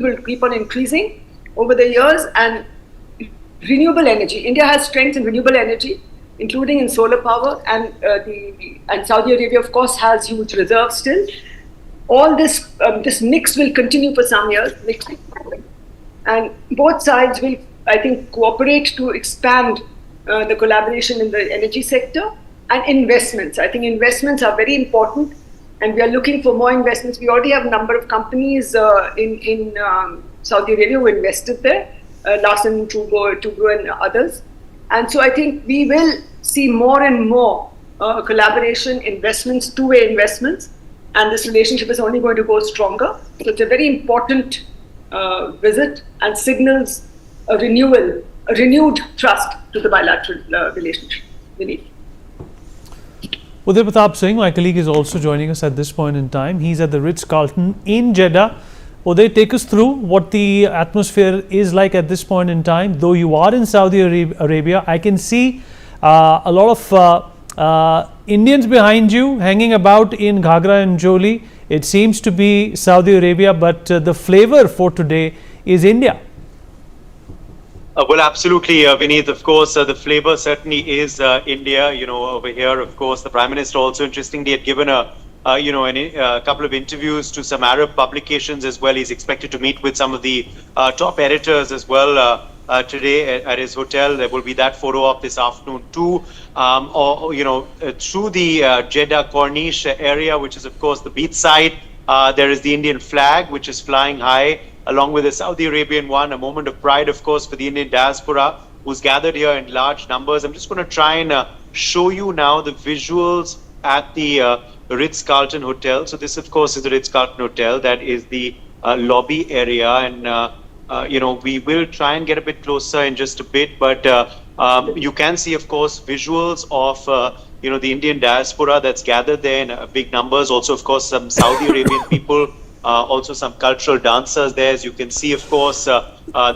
will keep on increasing over the years, and renewable energy. India has strength in renewable energy, including in solar power, and Saudi Arabia, of course, has huge reserves still. All this mix will continue for some years, and both sides will, I think, cooperate to expand the collaboration in the energy sector and investments. I think investments are very important, and we are looking for more investments. We already have a number of companies in Saudi Arabia who invested there, Larsen, Tugro and others. And so I think we will see more and more collaboration, investments, two-way investments, and this relationship is only going to go stronger. So it's a very important visit and signals a renewed trust to the bilateral relationship. Uday Pratap Singh, my colleague, is also joining us at this point in time. He's at the Ritz-Carlton in Jeddah. Uday, take us through what the atmosphere is like at this point in time. Though you are in Saudi Arabia, I can see a lot of Indians behind you hanging about in Ghagra and Joli. It seems to be Saudi Arabia, but the flavor for today is India. Well, absolutely, Vineet. Of course, the flavor certainly is India. Over here, of course, the Prime Minister also interestingly had given a couple of interviews to some Arab publications as well. He's expected to meet with some of the top editors as well today at his hotel. There will be that photo op this afternoon too. Through the Jeddah Corniche area, which is of course the beach side, there is the Indian flag, which is flying high, along with the Saudi Arabian one, a moment of pride, of course, for the Indian diaspora who's gathered here in large numbers. I'm just going to try and show you now the visuals at the Ritz-Carlton Hotel. So this, of course, is the Ritz-Carlton Hotel. That is the lobby area. And, we will try and get a bit closer in just a bit. But you can see, of course, visuals of, the Indian diaspora that's gathered there in big numbers. Also, of course, some Saudi Arabian people. Also some cultural dancers there. As you can see, of course, that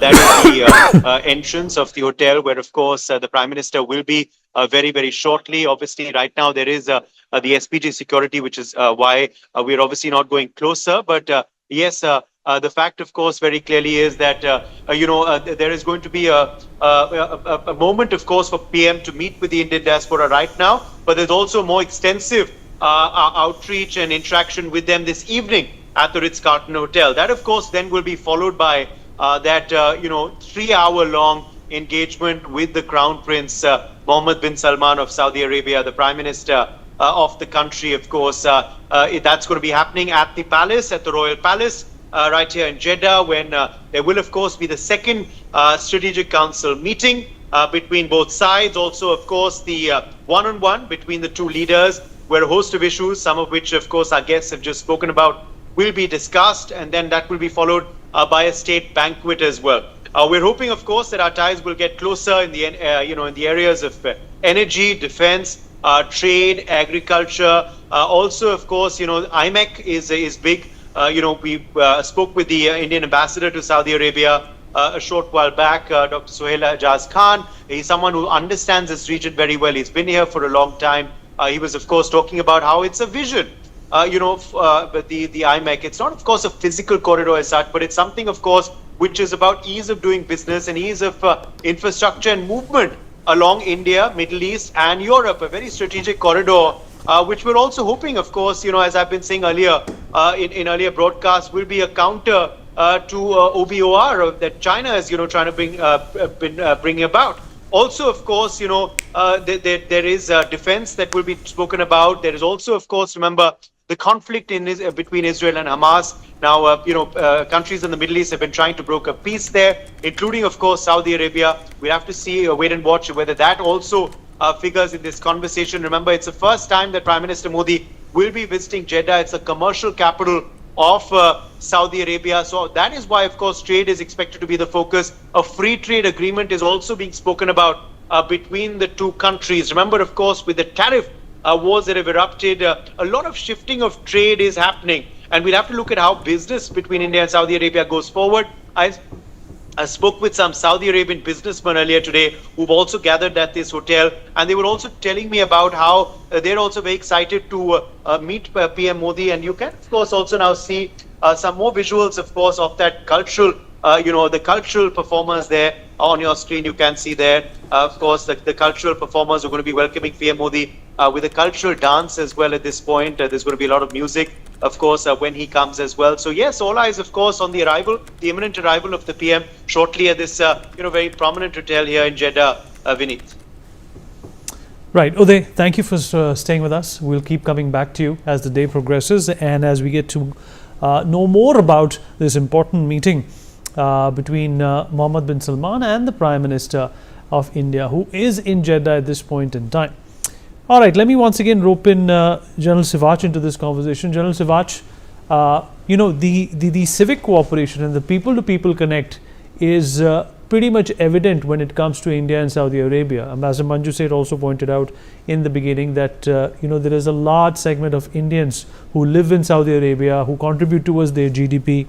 is the entrance of the hotel where, of course, the Prime Minister will be very, very shortly. Obviously, right now there is the SPG security, which is why we're obviously not going closer. But yes, the fact, of course, very clearly is that, there is going to be a moment, of course, for PM to meet with the Indian diaspora right now. But there's also more extensive outreach and interaction with them this evening at the Ritz-Carlton Hotel. That, of course, then will be followed by that 3-hour-long engagement with the Crown Prince Mohammed bin Salman of Saudi Arabia, the Prime Minister of the country, of course. That's going to be happening at the palace, at the Royal Palace, right here in Jeddah, when there will, of course, be the second Strategic Council meeting between both sides. Also, of course, the one-on-one between the two leaders, where a host of issues, some of which, of course, our guests have just spoken about, will be discussed, and then that will be followed by a state banquet as well. We're hoping, of course, that our ties will get closer in the in the areas of energy, defense, trade, agriculture. Also, of course, IMEC is big. We spoke with the Indian ambassador to Saudi Arabia a short while back, Dr. Sohail Ajaz Khan. He's someone who understands this region very well. He's been here for a long time. He was, of course, talking about how it's a vision. The IMEC. It's not, of course, a physical corridor as such, but it's something, of course, which is about ease of doing business and ease of infrastructure and movement along India, Middle East and Europe, a very strategic corridor, which we're also hoping, of course, as I've been saying earlier, in earlier broadcasts, will be a counter to OBOR that China is, trying to bring about. Also, of course, there is defense that will be spoken about. There is also, of course, remember, the conflict between Israel and Hamas. Now, countries in the Middle East have been trying to broker peace there, including, of course, Saudi Arabia. We have to see, wait and watch whether that also figures in this conversation. Remember, it's the first time that Prime Minister Modi will be visiting Jeddah. It's a commercial capital of Saudi Arabia. So that is why, of course, trade is expected to be the focus. A free trade agreement is also being spoken about between the two countries. Remember, of course, with the tariff wars that have erupted, a lot of shifting of trade is happening. And we'll have to look at how business between India and Saudi Arabia goes forward. I spoke with some Saudi Arabian businessmen earlier today who've also gathered at this hotel, and they were also telling me about how they're also very excited to meet PM Modi. And you can, of course, also now see some more visuals, of course, of that cultural, the cultural performers there on your screen. You can see there, of course, the cultural performers are going to be welcoming PM Modi with a cultural dance as well at this point. There's going to be a lot of music, of course, when he comes as well. So yes, all eyes, of course, on the imminent arrival of the PM shortly at this, very prominent hotel here in Jeddah, Vineet. Right. Uday, thank you for staying with us. We'll keep coming back to you as the day progresses and as we get to know more about this important meeting between Mohammed bin Salman and the Prime Minister of India, who is in Jeddah at this point in time. All right, let me once again rope in General Sivach into this conversation. General Sivach, the civic cooperation and the people-to-people connect is pretty much evident when it comes to India and Saudi Arabia. As Manju Seth also pointed out in the beginning that there is a large segment of Indians who live in Saudi Arabia, who contribute towards their GDP.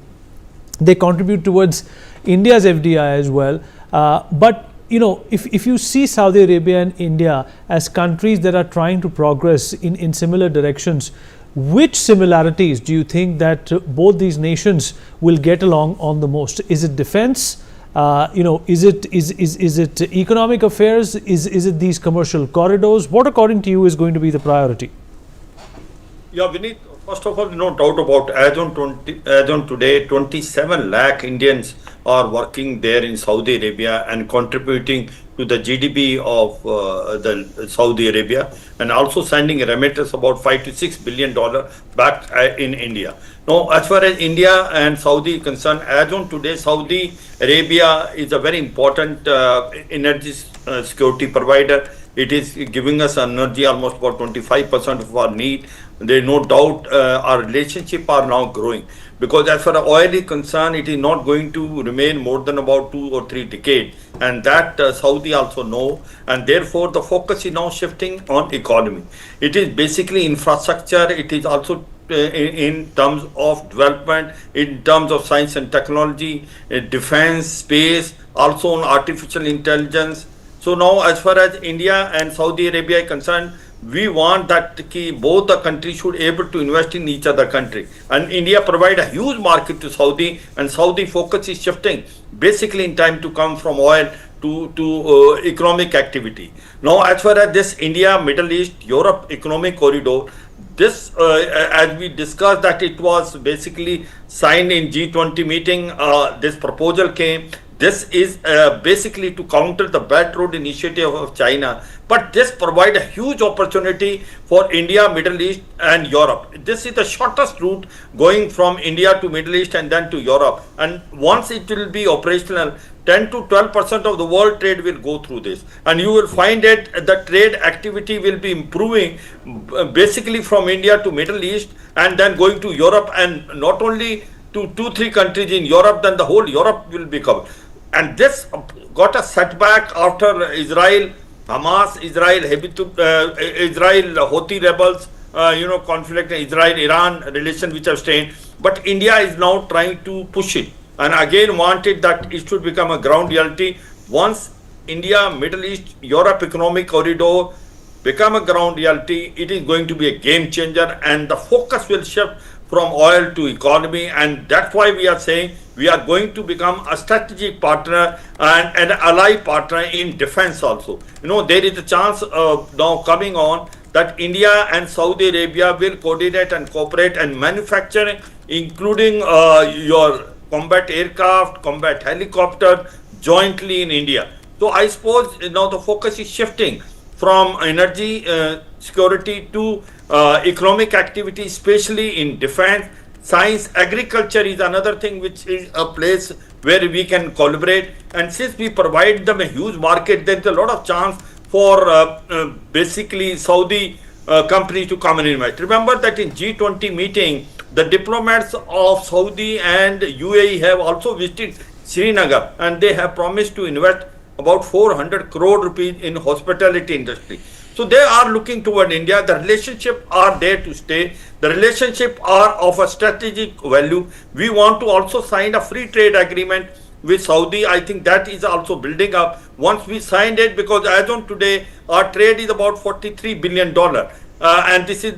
They contribute towards India's FDI as well. But if you see Saudi Arabia and India as countries that are trying to progress in similar directions, which similarities do you think that both these nations will get along on the most? Is it defense? Is it economic affairs? Is it these commercial corridors? What, according to you, is going to be the priority? Yeah, Vineet, first of all, no doubt about as on today, 27 lakh Indians are working there in Saudi Arabia and contributing to the GDP of the Saudi Arabia, and also sending a remittance about $5 to $6 billion back in India. Now, as far as India and Saudi concerned, as on today, Saudi Arabia is a very important energy security provider. It is giving us energy almost about 25% of our need. There is no doubt our relationship are now growing, because as far as oil is concerned, it is not going to remain more than about 2 or 3 decades, and that Saudi also know, and therefore the focus is now shifting on economy. It is basically infrastructure. It is also in terms of development, in terms of science and technology, defense, space, also on artificial intelligence. So now, as far as India and Saudi Arabia is concerned, we want that both the countries should able to invest in each other country. And India provide a huge market to Saudi, and Saudi focus is shifting basically in time to come from oil to economic activity. Now, as far as this India, Middle East, Europe economic corridor, this, as we discussed, that it was basically signed in G20 meeting, this proposal came. This is basically to counter the Belt Road Initiative of China, but this provides a huge opportunity for India, Middle East and Europe. This is the shortest route going from India to Middle East and then to Europe. And once it will be operational, 10 to 12% of the world trade will go through this. And you will find that the trade activity will be improving basically from India to Middle East and then going to Europe, and not only to 2-3 countries in Europe, then the whole Europe will be covered. And this got a setback after Israel, Hamas, Israel Houthi rebels, conflict, Israel-Iran relation which have strained. But India is now trying to push it, and again wanted that it should become a ground reality. Once India, Middle East, Europe economic corridor become a ground reality, it is going to be a game changer, and the focus will shift from oil to economy. And that's why we are saying we are going to become a strategic partner and an ally partner in defense also. There is a chance now coming on that India and Saudi Arabia will coordinate and cooperate and manufacturing, including your combat aircraft, combat helicopter, jointly in India. So I suppose now the focus is shifting from energy security to economic activity, especially in defense. Science, agriculture is another thing which is a place where we can collaborate. And since we provide them a huge market, there is a lot of chance for basically Saudi companies to come and invest. Remember that in G20 meeting, the diplomats of Saudi and UAE have also visited Srinagar, and they have promised to invest about 400 crore rupees in hospitality industry. So they are looking toward India. The relationship are there to stay. The relationship are of a strategic value. We want to also sign a free trade agreement with Saudi. I think that is also building up. Once we signed it, because as on today, our trade is about $43 billion. And this is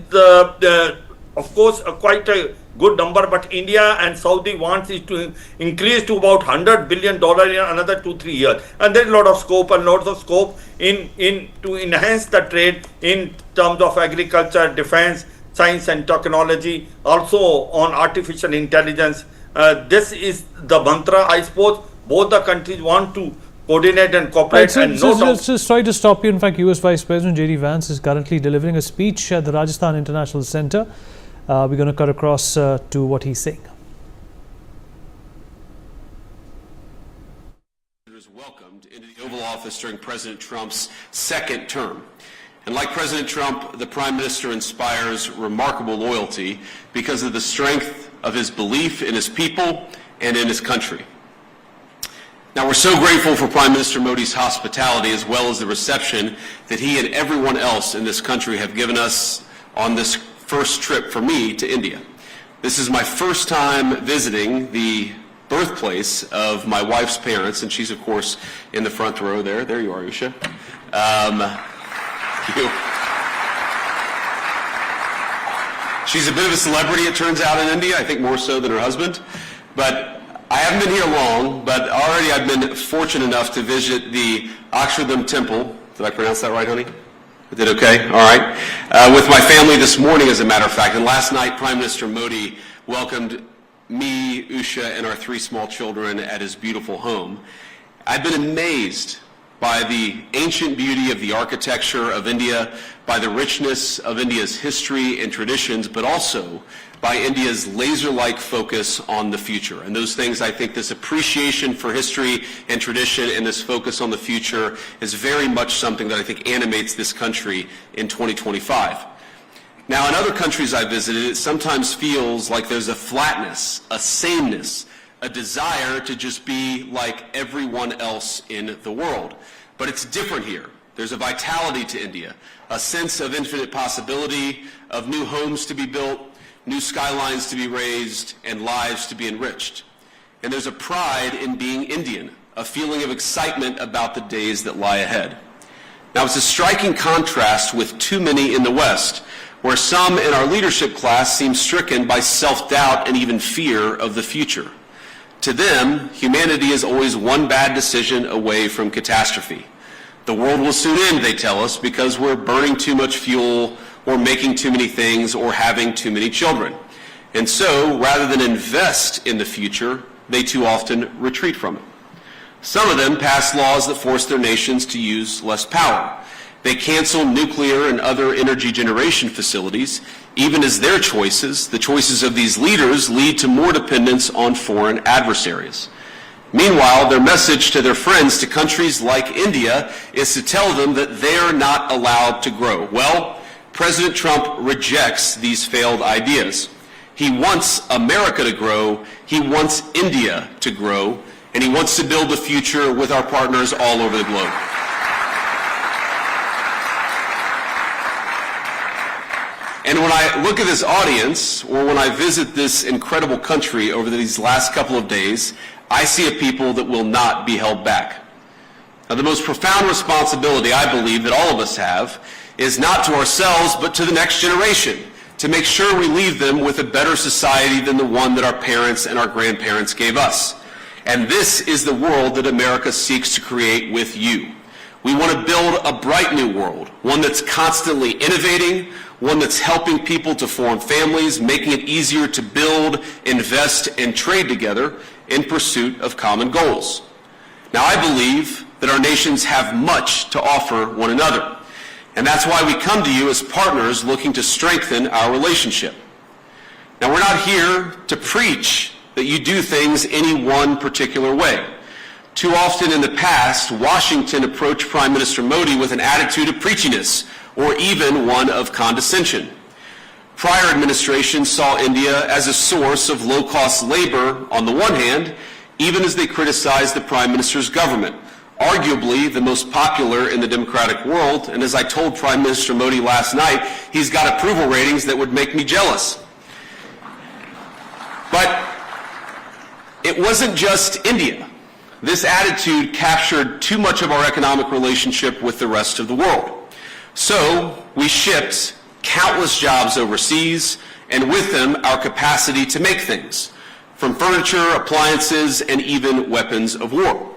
of course, quite a good number, but India and Saudi wants it to increase to about $100 billion in another 2-3 years. And there's a lot of scope and lots of scope in to enhance the trade in terms of agriculture, defense, science and technology, also on artificial intelligence. This is the mantra. I suppose both the countries want to coordinate and cooperate. Right, just try to stop you. In fact, US Vice President JD Vance is currently delivering a speech at the Rajasthan International Centre. We're going to cut across to what he's saying. Welcomed into the Oval Office during President Trump's second term. And like President Trump, the Prime Minister inspires remarkable loyalty because of the strength of his belief in his people and in his country. Now, we're so grateful for Prime Minister Modi's hospitality as well as the reception that he and everyone else in this country have given us on this first trip for me to India. This is my first time visiting the birthplace of my wife's parents, and she's, of course, in the front row there. There you are, Usha. She's a bit of a celebrity, it turns out, in India, I think more so than her husband. But I haven't been here long, but already I've been fortunate enough to visit the Akshardham Temple. Did I pronounce that right, honey? I did okay? All right. With my family this morning, as a matter of fact. And last night, Prime Minister Modi welcomed me, Usha, and our 3 small children at his beautiful home. I've been amazed by the ancient beauty of the architecture of India, by the richness of India's history and traditions, but also by India's laser-like focus on the future. And those things, I think this appreciation for history and tradition and this focus on the future is very much something that I think animates this country in 2025. Now, in other countries I've visited, it sometimes feels like there's a flatness, a sameness, a desire to just be like everyone else in the world. But it's different here. There's a vitality to India, a sense of infinite possibility, of new homes to be built, new skylines to be raised, and lives to be enriched. And there's a pride in being Indian, a feeling of excitement about the days that lie ahead. Now, it's a striking contrast with too many in the West, where some in our leadership class seem stricken by self-doubt and even fear of the future. To them, humanity is always one bad decision away from catastrophe. The world will soon end, they tell us, because we're burning too much fuel, or making too many things, or having too many children. And so, rather than invest in the future, they too often retreat from it. Some of them pass laws that force their nations to use less power. They cancel nuclear and other energy generation facilities, even as their choices, the choices of these leaders, lead to more dependence on foreign adversaries. Meanwhile, their message to their friends, to countries like India, is to tell them that they are not allowed to grow. Well, President Trump rejects these failed ideas. He wants America to grow, he wants India to grow, and he wants to build the future with our partners all over the globe. And when I look at this audience, or when I visit this incredible country over these last couple of days, I see a people that will not be held back. Now, the most profound responsibility I believe that all of us have is not to ourselves, but to the next generation, to make sure we leave them with a better society than the one that our parents and our grandparents gave us. And this is the world that America seeks to create with you. We want to build a bright new world, one that's constantly innovating, one that's helping people to form families, making it easier to build, invest, and trade together in pursuit of common goals. Now, I believe that our nations have much to offer one another. And that's why we come to you as partners looking to strengthen our relationship. Now, we're not here to preach that you do things any one particular way. Too often in the past, Washington approached Prime Minister Modi with an attitude of preachiness, or even one of condescension. Prior administrations saw India as a source of low-cost labor on the one hand, even as they criticized the Prime Minister's government, arguably the most popular in the democratic world, and as I told Prime Minister Modi last night, he's got approval ratings that would make me jealous. But it wasn't just India. This attitude captured too much of our economic relationship with the rest of the world. So we shipped countless jobs overseas and with them our capacity to make things, from furniture, appliances, and even weapons of war.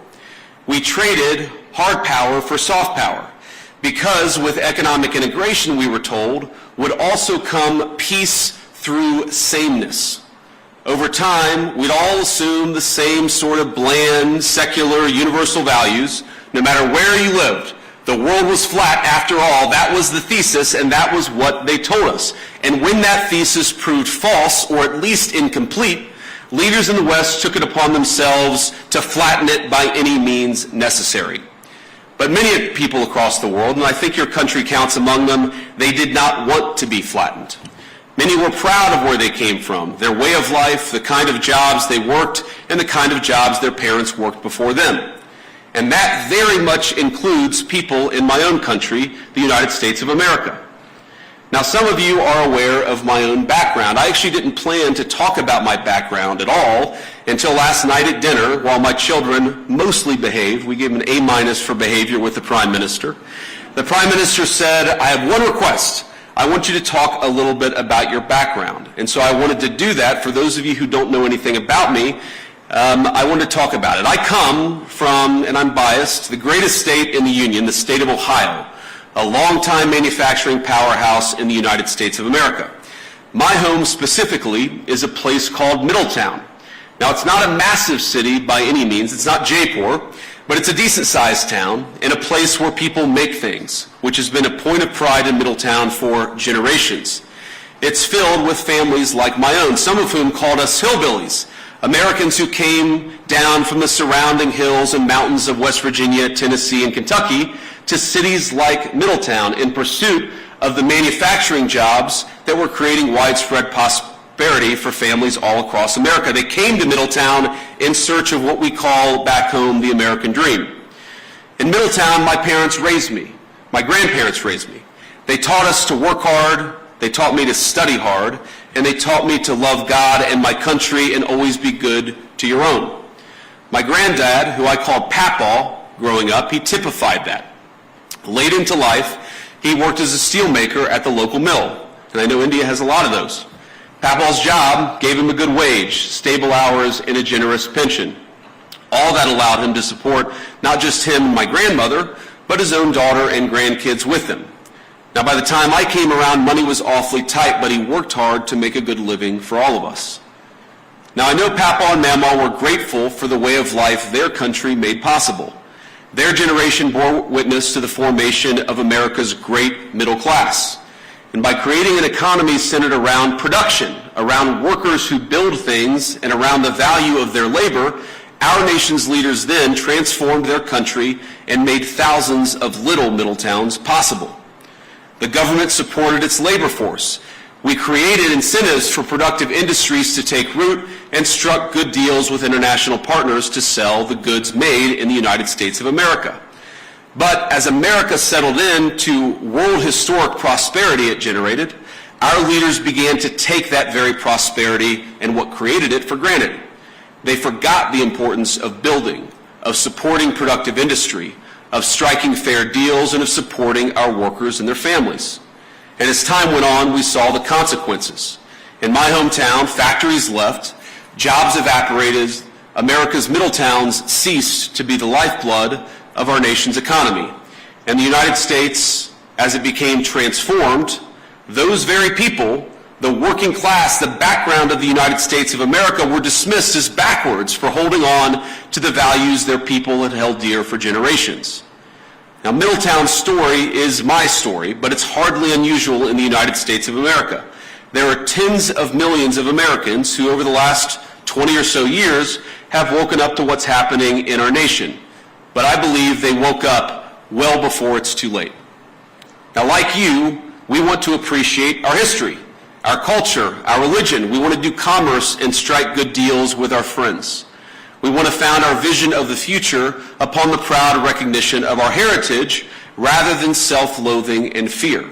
We traded hard power for soft power, because with economic integration, we were told, would also come peace through sameness. Over time, we'd all assume the same sort of bland, secular, universal values, no matter where you lived. The world was flat after all. That was the thesis, and that was what they told us. And when that thesis proved false, or at least incomplete, leaders in the West took it upon themselves to flatten it by any means necessary. But many people across the world, and I think your country counts among them, they did not want to be flattened. Many were proud of where they came from, their way of life, the kind of jobs they worked, and the kind of jobs their parents worked before them. And that very much includes people in my own country, the United States of America. Now, some of you are aware of my own background. I actually didn't plan to talk about my background at all until last night at dinner, while my children mostly behaved. We gave them an A- for behavior with the Prime Minister. The Prime Minister said, I have one request. I want you to talk a little bit about your background. And so I wanted to do that. For those of you who don't know anything about me, I wanted to talk about it. I come from, and I'm biased, the greatest state in the Union, the state of Ohio, a longtime manufacturing powerhouse in the United States of America. My home specifically is a place called Middletown. Now, it's not a massive city by any means. It's not Jaipur, but it's a decent-sized town in a place where people make things, which has been a point of pride in Middletown for generations. It's filled with families like my own, some of whom called us hillbillies, Americans who came down from the surrounding hills and mountains of West Virginia, Tennessee, and Kentucky to cities like Middletown in pursuit of the manufacturing jobs that were creating widespread prosperity for families all across America. They came to Middletown in search of what we call back home the American dream. In Middletown, my parents raised me. My grandparents raised me. They taught us to work hard. They taught me to study hard. And they taught me to love God and my country and always be good to your own. My granddad, who I called Papaw growing up, he typified that. Late into life, he worked as a steelmaker at the local mill. And I know India has a lot of those. Papaw's job gave him a good wage, stable hours, and a generous pension. All that allowed him to support not just him and my grandmother, but his own daughter and grandkids with him. Now, by the time I came around, money was awfully tight, but he worked hard to make a good living for all of us. Now, I know Papaw and Mamaw were grateful for the way of life their country made possible. Their generation bore witness to the formation of America's great middle class. And by creating an economy centered around production, around workers who build things, and around the value of their labor, our nation's leaders then transformed their country and made thousands of little Middletowns possible. The government supported its labor force. We created incentives for productive industries to take root and struck good deals with international partners to sell the goods made in the United States of America. But as America settled into world historic prosperity it generated, our leaders began to take that very prosperity and what created it for granted. They forgot the importance of building, of supporting productive industry, of striking fair deals, and of supporting our workers and their families. And as time went on, we saw the consequences. In my hometown, factories left, jobs evaporated, America's Middletowns ceased to be the lifeblood of our nation's economy. And the United States, as it became transformed, those very people, the working class, the background of the United States of America, were dismissed as backwards for holding on to the values their people had held dear for generations. Now, Middletown's story is my story, but it's hardly unusual in the United States of America. There are tens of millions of Americans who, over the last 20 or so years, have woken up to what's happening in our nation. But I believe they woke up well before it's too late. Now, like you, we want to appreciate our history, our culture, our religion. We want to do commerce and strike good deals with our friends. We want to found our vision of the future upon the proud recognition of our heritage rather than self-loathing and fear.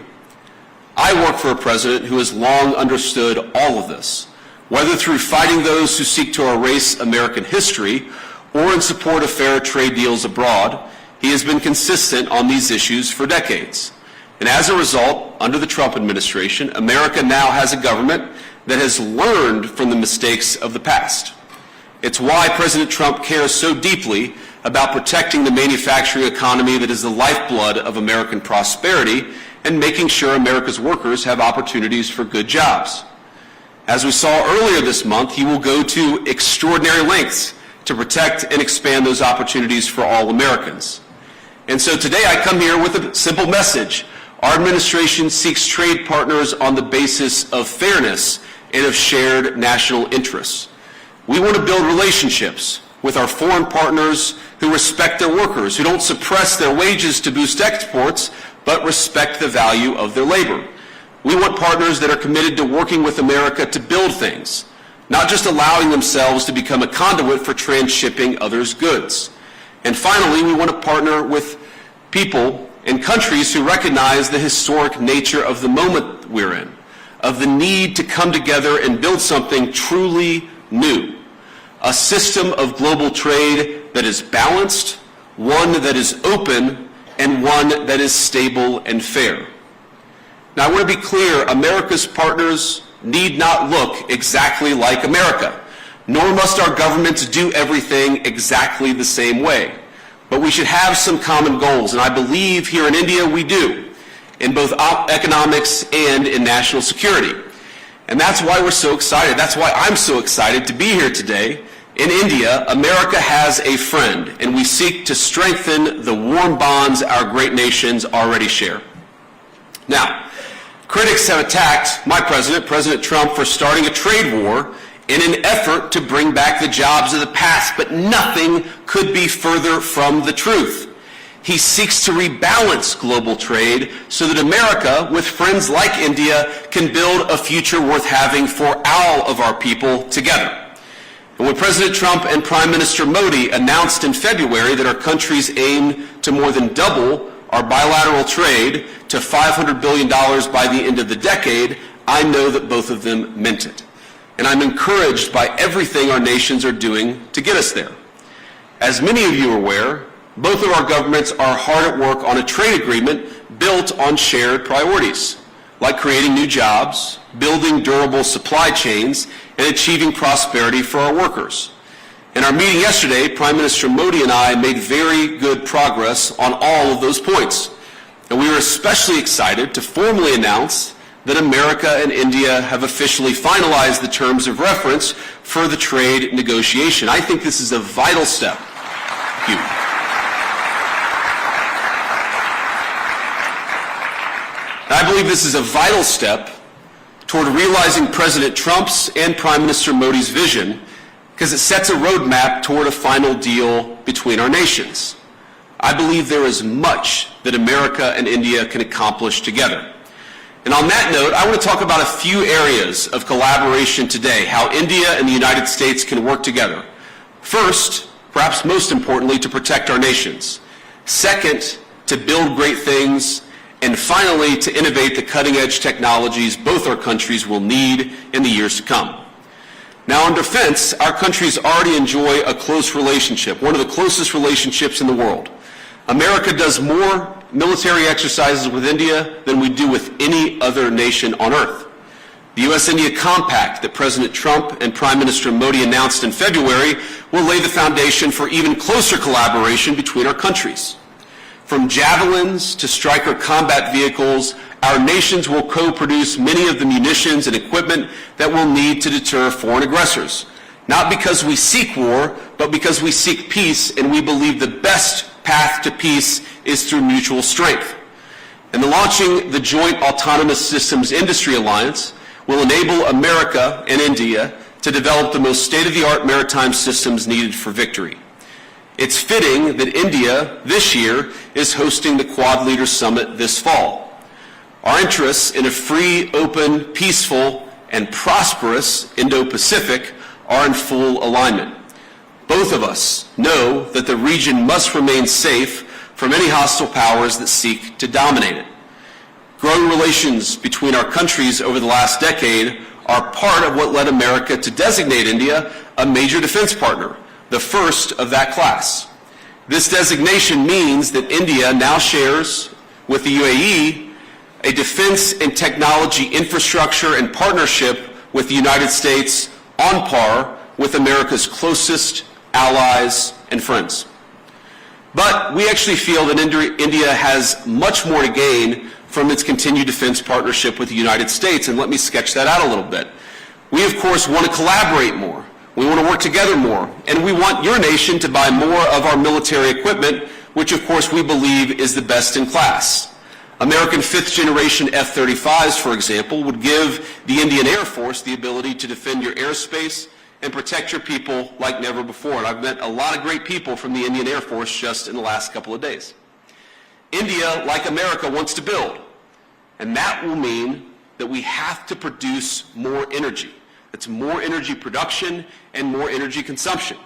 I work for a president who has long understood all of this, whether through fighting those who seek to erase American history or in support of fair trade deals abroad. He has been consistent on these issues for decades. And as a result, under the Trump administration, America now has a government that has learned from the mistakes of the past. It's why President Trump cares so deeply about protecting the manufacturing economy that is the lifeblood of American prosperity and making sure America's workers have opportunities for good jobs. As we saw earlier this month, he will go to extraordinary lengths to protect and expand those opportunities for all Americans. And so today I come here with a simple message. Our administration seeks trade partners on the basis of fairness and of shared national interests. We want to build relationships with our foreign partners who respect their workers, who don't suppress their wages to boost exports, but respect the value of their labor. We want partners that are committed to working with America to build things, not just allowing themselves to become a conduit for transshipping others' goods. And finally, we want to partner with people and countries who recognize the historic nature of the moment we're in, of the need to come together and build something truly new, a system of global trade that is balanced, one that is open, and one that is stable and fair. Now, I want to be clear, America's partners need not look exactly like America, nor must our governments do everything exactly the same way. But we should have some common goals, and I believe here in India we do, in both economics and in national security. And that's why we're so excited. That's why I'm so excited to be here today. In India, America has a friend, and we seek to strengthen the warm bonds our great nations already share. Now, critics have attacked my president, President Trump, for starting a trade war in an effort to bring back the jobs of the past, but nothing could be further from the truth. He seeks to rebalance global trade so that America, with friends like India, can build a future worth having for all of our people together. And when President Trump and Prime Minister Modi announced in February that our countries aim to more than double our bilateral trade to $500 billion by the end of the decade, I know that both of them meant it. And I'm encouraged by everything our nations are doing to get us there. As many of you are aware, both of our governments are hard at work on a trade agreement built on shared priorities, like creating new jobs, building durable supply chains, and achieving prosperity for our workers. In our meeting yesterday, Prime Minister Modi and I made very good progress on all of those points. And we were especially excited to formally announce that America and India have officially finalized the terms of reference for the trade negotiation. I think this is a vital step. Thank you. I believe this is a vital step toward realizing President Trump's and Prime Minister Modi's vision, because it sets a roadmap toward a final deal between our nations. I believe there is much that America and India can accomplish together. And on that note, I want to talk about a few areas of collaboration today, how India and the United States can work together. First, perhaps most importantly, to protect our nations. Second, to build great things. And finally, to innovate the cutting-edge technologies both our countries will need in the years to come. Now, on defense, our countries already enjoy a close relationship, one of the closest relationships in the world. America does more military exercises with India than we do with any other nation on earth. The U.S.-India Compact that President Trump and Prime Minister Modi announced in February will lay the foundation for even closer collaboration between our countries. From javelins to Stryker combat vehicles, our nations will co-produce many of the munitions and equipment that we'll need to deter foreign aggressors. Not because we seek war, but because we seek peace, and we believe the best path to peace is through mutual strength. And launching the Joint Autonomous Systems Industry Alliance will enable America and India to develop the most state-of-the-art maritime systems needed for victory. It's fitting that India, this year, is hosting the Quad Leaders Summit this fall. Our interests in a free, open, peaceful, and prosperous Indo-Pacific are in full alignment. Both of us know that the region must remain safe from any hostile powers that seek to dominate it. Growing relations between our countries over the last decade are part of what led America to designate India a major defense partner, the first of that class. This designation means that India now shares with the UAE a defense and technology infrastructure and partnership with the United States on par with America's closest allies and friends. But we actually feel that India has much more to gain from its continued defense partnership with the United States, and let me sketch that out a little bit. We, of course, want to collaborate more. We want to work together more, and we want your nation to buy more of our military equipment, which, of course, we believe is the best in class. American fifth-generation F-35s, for example, would give the Indian Air Force the ability to defend your airspace and protect your people like never before. And I've met a lot of great people from the Indian Air Force just in the last couple of days. India, like America, wants to build, and that will mean that we have to produce more energy. It's more energy production and more energy consumption.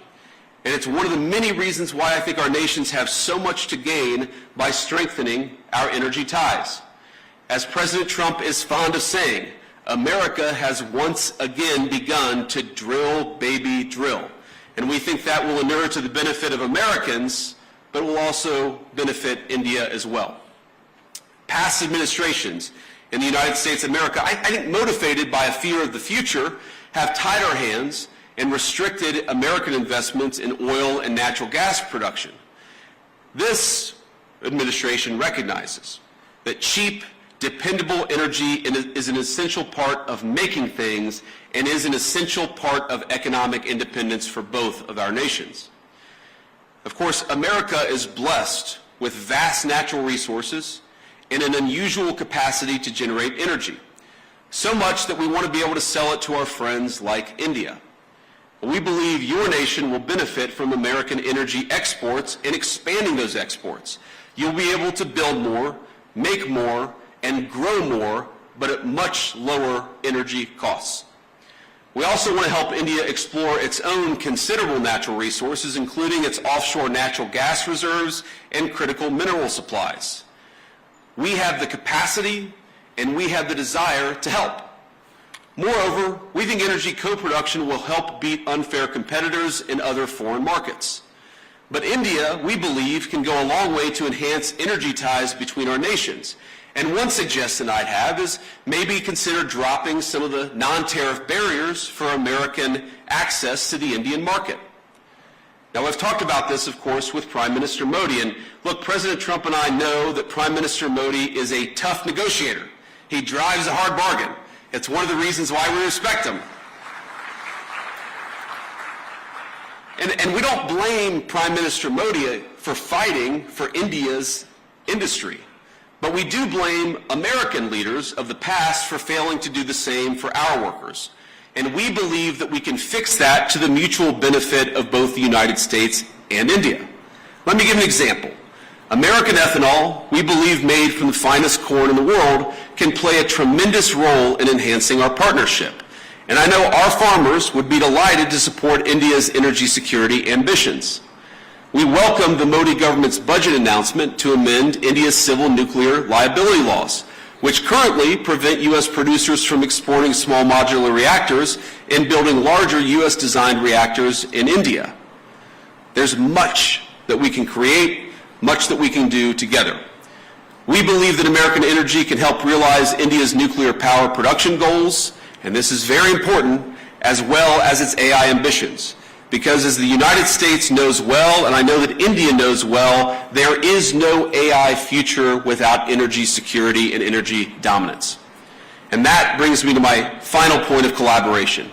And it's one of the many reasons why I think our nations have so much to gain by strengthening our energy ties. As President Trump is fond of saying, America has once again begun to drill, baby, drill. And we think that will inure to the benefit of Americans, but will also benefit India as well. Past administrations in the United States of America, I think motivated by a fear of the future, have tied our hands and restricted American investments in oil and natural gas production. This administration recognizes that cheap, dependable energy is an essential part of making things and is an essential part of economic independence for both of our nations. Of course, America is blessed with vast natural resources and an unusual capacity to generate energy, so much that we want to be able to sell it to our friends like India. We believe your nation will benefit from American energy exports and expanding those exports. You'll be able to build more, make more, and grow more, but at much lower energy costs. We also want to help India explore its own considerable natural resources, including its offshore natural gas reserves and critical mineral supplies. We have the capacity and we have the desire to help. Moreover, we think energy co-production will help beat unfair competitors in other foreign markets. But India, we believe, can go a long way to enhance energy ties between our nations. And one suggestion I'd have is maybe consider dropping some of the non-tariff barriers for American access to the Indian market. Now, I've talked about this, of course, with Prime Minister Modi. And look, President Trump and I know that Prime Minister Modi is a tough negotiator. He drives a hard bargain. It's one of the reasons why we respect him. And we don't blame Prime Minister Modi for fighting for India's industry. But we do blame American leaders of the past for failing to do the same for our workers. And we believe that we can fix that to the mutual benefit of both the United States and India. Let me give an example. American ethanol, we believe made from the finest corn in the world, can play a tremendous role in enhancing our partnership. And I know our farmers would be delighted to support India's energy security ambitions. We welcome the Modi government's budget announcement to amend India's civil nuclear liability laws, which currently prevent U.S. producers from exporting small modular reactors and building larger U.S.-designed reactors in India. There's much that we can create, much that we can do together. We believe that American energy can help realize India's nuclear power production goals, and this is very important, as well as its AI ambitions. Because as the United States knows well, and I know that India knows well, there is no AI future without energy security and energy dominance. And that brings me to my final point of collaboration.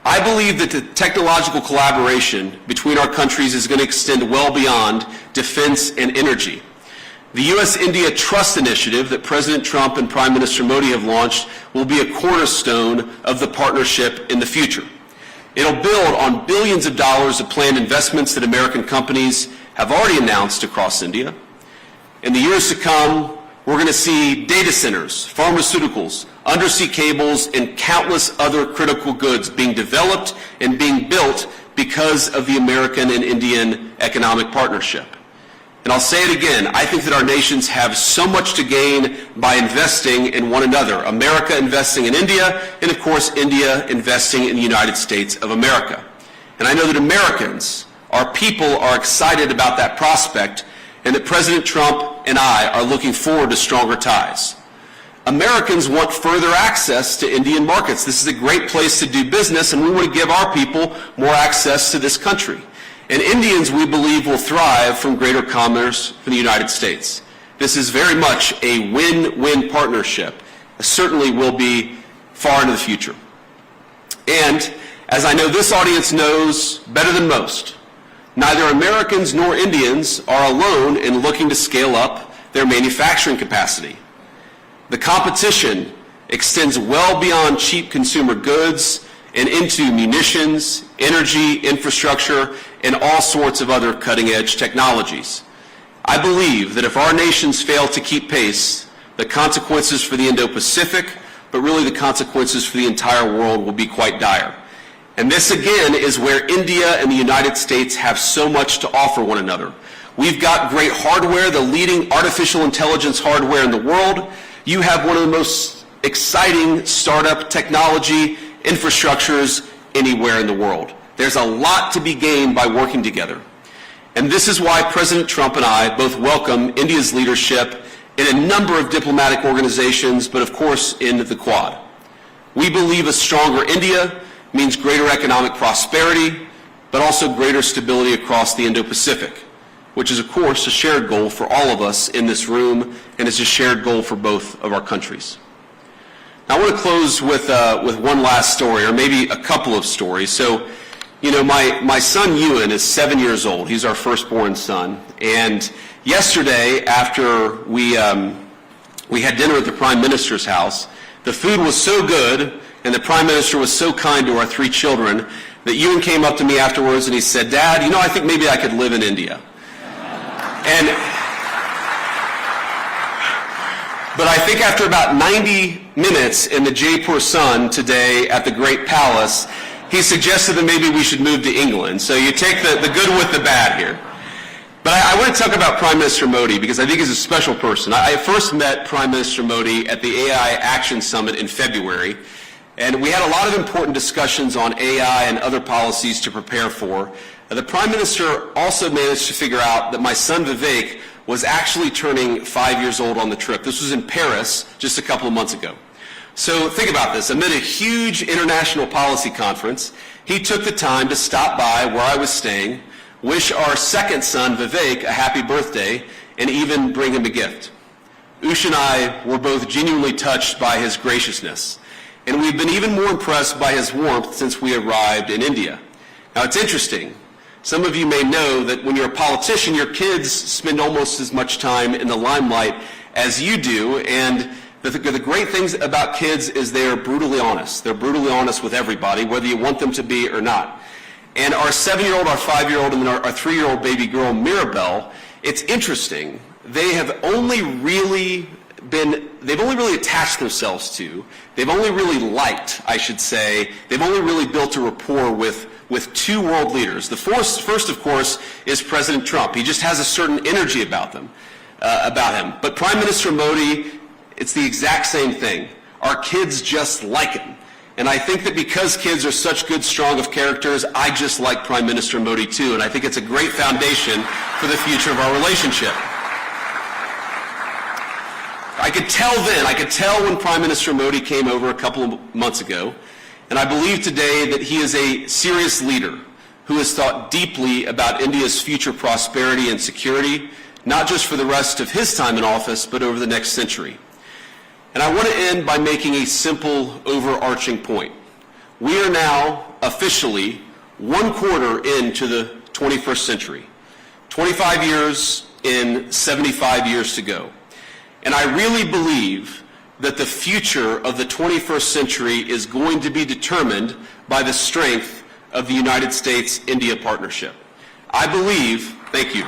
I believe that the technological collaboration between our countries is going to extend well beyond defense and energy. The U.S.-India Trust Initiative that President Trump and Prime Minister Modi have launched will be a cornerstone of the partnership in the future. It'll build on billions of dollars of planned investments that American companies have already announced across India. In the years to come, we're going to see data centers, pharmaceuticals, undersea cables, and countless other critical goods being developed and being built because of the American and Indian economic partnership. And I'll say it again, I think that our nations have so much to gain by investing in one another. America investing in India, and of course India investing in the United States of America. And I know that Americans, our people, are excited about that prospect, and that President Trump and I are looking forward to stronger ties. Americans want further access to Indian markets. This is a great place to do business, and we want to give our people more access to this country. And Indians, we believe, will thrive from greater commerce from the United States. This is very much a win-win partnership. It certainly will be far into the future. And as I know this audience knows better than most, neither Americans nor Indians are alone in looking to scale up their manufacturing capacity. The competition extends well beyond cheap consumer goods and into munitions, energy, infrastructure, and all sorts of other cutting-edge technologies. I believe that if our nations fail to keep pace, the consequences for the Indo-Pacific, but really the consequences for the entire world, will be quite dire. And this, again, is where India and the United States have so much to offer one another. We've got great hardware, the leading artificial intelligence hardware in the world. You have one of the most exciting startup technology infrastructures anywhere in the world. There's a lot to be gained by working together. And this is why President Trump and I both welcome India's leadership in a number of diplomatic organizations, but of course in the Quad. We believe a stronger India means greater economic prosperity, but also greater stability across the Indo-Pacific, which is of course a shared goal for all of us in this room, and it's a shared goal for both of our countries. Now I want to close with one last story, or maybe a couple of stories. So, you know, my son Ewan is 7 years old. He's our firstborn son. And yesterday, after we had dinner at the Prime Minister's house, the food was so good and the Prime Minister was so kind to our three children that Ewan came up to me afterwards and he said, "Dad, you know, I think maybe I could live in India." But I think after about 90 minutes in the Jaipur Sun today at the Great Palace, he suggested that maybe we should move to England. So you take the good with the bad here. But I want to talk about Prime Minister Modi because I think he's a special person. I first met Prime Minister Modi at the AI Action Summit in February, and we had a lot of important discussions on AI and other policies to prepare for. The Prime Minister also managed to figure out that my son Vivek was actually turning 5 years old on the trip. This was in Paris just a couple of months ago. So think about this. Amid a huge international policy conference, he took the time to stop by where I was staying, wish our second son, Vivek, a happy birthday, and even bring him a gift. Ush and I were both genuinely touched by his graciousness, and we've been even more impressed by his warmth since we arrived in India. Now, it's interesting. Some of you may know that when you're a politician, your kids spend almost as much time in the limelight as you do, and the great things about kids is they're brutally honest. They're brutally honest with everybody, whether you want them to be or not. And our 7-year-old, our 5-year-old, and our 3-year-old baby girl, Mirabelle, it's interesting. They've only really attached themselves to, they've only really liked, I should say, they've only really built a rapport with two world leaders. The first, of course, is President Trump. He just has a certain energy about him. But Prime Minister Modi, it's the exact same thing. Our kids just like him. And I think that because kids are such good, strong of characters, I just like Prime Minister Modi too. And I think it's a great foundation for the future of our relationship. I could tell when Prime Minister Modi came over a couple of months ago, and I believe today that he is a serious leader who has thought deeply about India's future prosperity and security, not just for the rest of his time in office, but over the next century. And I want to end by making a simple, overarching point. We are now officially 1/4 into the 21st century, 25 years in, 75 years to go. And I really believe that the future of the 21st century is going to be determined by the strength of the United States-India partnership. I believe, thank you.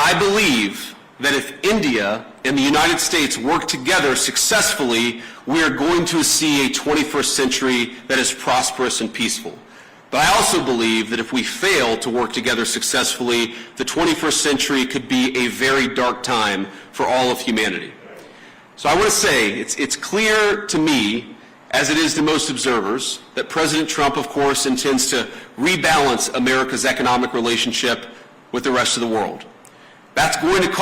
I believe that if India and the United States work together successfully, we are going to see a 21st century that is prosperous and peaceful. But I also believe that if we fail to work together successfully, the 21st century could be a very dark time for all of humanity. So I want to say, it's clear to me, as it is to most observers, that President Trump, of course, intends to rebalance America's economic relationship with the rest of the world. That's going to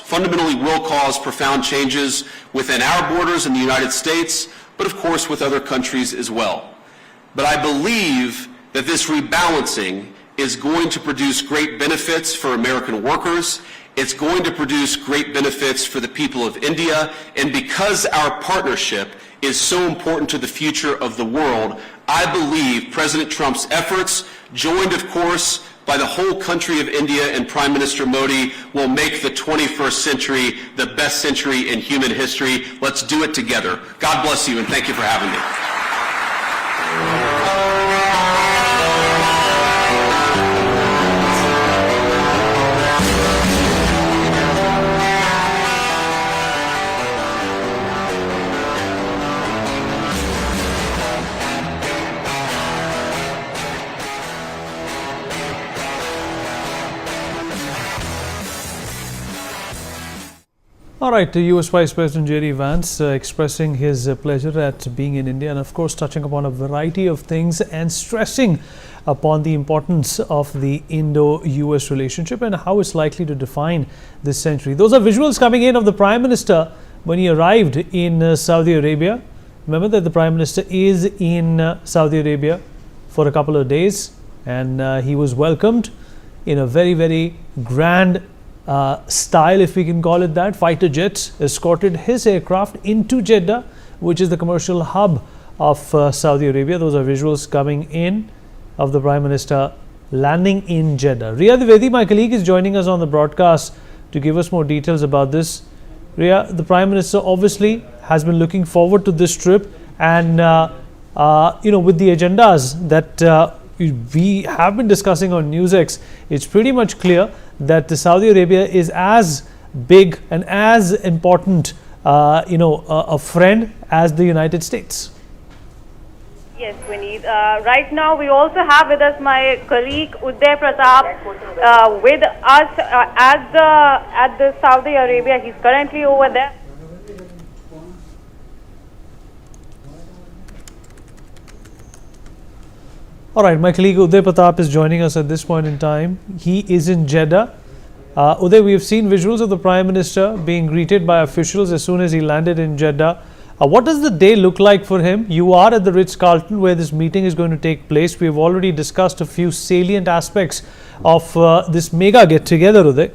fundamentally will cause profound changes within our borders in the United States, but of course with other countries as well. But I believe that this rebalancing is going to produce great benefits for American workers. It's going to produce great benefits for the people of India. And because our partnership is so important to the future of the world, I believe President Trump's efforts, joined of course by the whole country of India and Prime Minister Modi, will make the 21st century the best century in human history. Let's do it together. God bless you, and thank you for having me. All right, the US Vice President JD Vance expressing his pleasure at being in India, and of course touching upon a variety of things and stressing upon the importance of the Indo-US relationship and how it's likely to define this century. Those are visuals coming in of the Prime Minister when he arrived in Saudi Arabia. Remember that the Prime Minister is in Saudi Arabia for a couple of days, and he was welcomed in a very, very grand style, if we can call it that. Fighter jets escorted his aircraft into Jeddah, which is the commercial hub of Saudi Arabia. Those are visuals coming in of the Prime Minister landing in Jeddah. Ria Dwivedi, my colleague, is joining us on the broadcast to give us more details about this. Ria, the Prime Minister obviously has been looking forward to this trip, and with the agendas that we have been discussing on NewsX, it's pretty much clear that Saudi Arabia is as big and as important, a friend as the United States. Yes, Vineet. Right now, we also have with us my colleague Uday Pratap with us at the Saudi Arabia. He's currently over there. All right, my colleague Uday Pratap is joining us at this point in time. He is in Jeddah. Uday, we have seen visuals of the Prime Minister being greeted by officials as soon as he landed in Jeddah. What does the day look like for him? You are at the Ritz-Carlton where this meeting is going to take place. We have already discussed a few salient aspects of this mega get-together, Uday.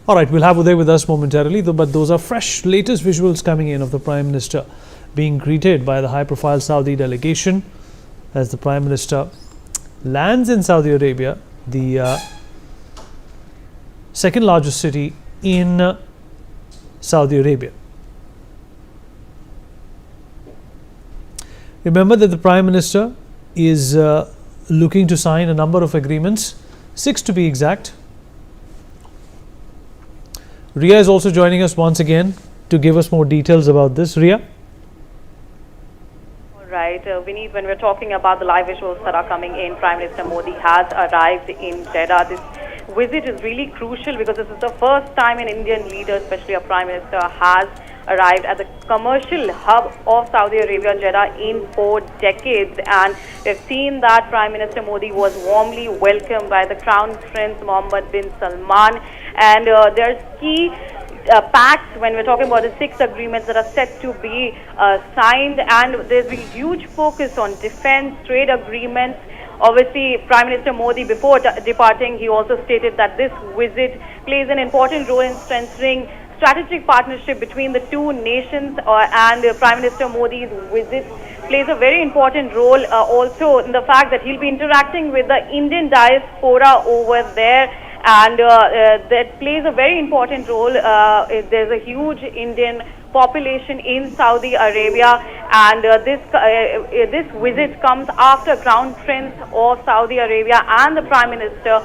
All right, we'll have Uday with us momentarily, but those are fresh, latest visuals coming in of the Prime Minister being greeted by the high-profile Saudi delegation as the Prime Minister lands in Saudi Arabia, the second largest city in Saudi Arabia. Remember that the Prime Minister is looking to sign a number of agreements, 6 to be exact. Ria is also joining us once again to give us more details about this. Ria? All right, Vineet, when we're talking about the live visuals that are coming in, Prime Minister Modi has arrived in Jeddah. This visit is really crucial because this is the first time an Indian leader, especially a Prime Minister, has arrived at the commercial hub of Saudi Arabia, Jeddah, in 4 decades. And we've seen that Prime Minister Modi was warmly welcomed by the Crown Prince Mohammed bin Salman. And there's key pacts when we're talking about the 6 agreements that are set to be signed. And there's a huge focus on defense, trade agreements. Obviously, Prime Minister Modi, before departing, he also stated that this visit plays an important role in strengthening strategic partnership between the two nations, and Prime Minister Modi's visit plays a very important role also in the fact that he'll be interacting with the Indian diaspora over there, and that plays a very important role. There's a huge Indian population in Saudi Arabia, and this visit comes after Crown Prince of Saudi Arabia and the Prime Minister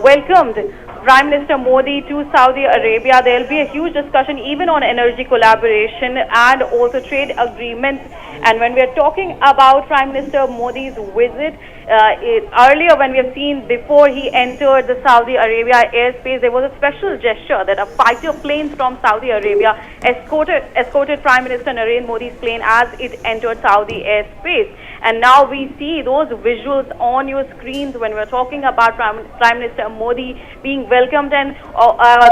welcomed Prime Minister Modi to Saudi Arabia. There will be a huge discussion even on energy collaboration and also trade agreements. And when we are talking about Prime Minister Modi's visit, Earlier, when we have seen before he entered the Saudi Arabia airspace, there was a special gesture that a fighter planes from Saudi Arabia escorted Prime Minister Narendra Modi's plane as it entered Saudi airspace. And now we see those visuals on your screens when we're talking about Prime Minister Modi being welcomed, and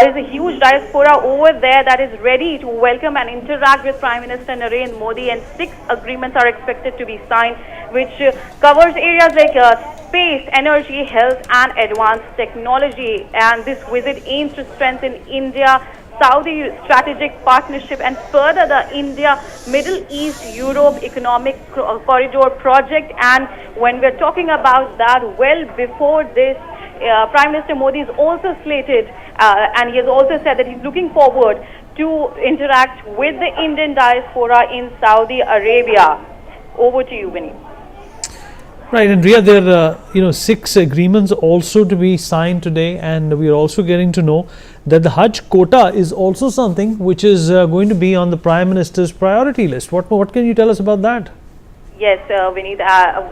there's a huge diaspora over there that is ready to welcome and interact with Prime Minister Narendra Modi, and 6 agreements are expected to be signed, which covers areas like space, energy, health and advanced technology. And this visit aims to strengthen India-Saudi strategic partnership and further the India-Middle East-Europe economic corridor project. And when we're talking about that, well before this, Prime Minister Modi is also slated and he has also said that he's looking forward to interact with the Indian diaspora in Saudi Arabia. Over to you, Vinny. Right, and Ria, there are 6 agreements also to be signed today, and we are also getting to know that the Hajj quota is also something which is going to be on the Prime Minister's priority list. What can you tell us about that? Yes, Vineet,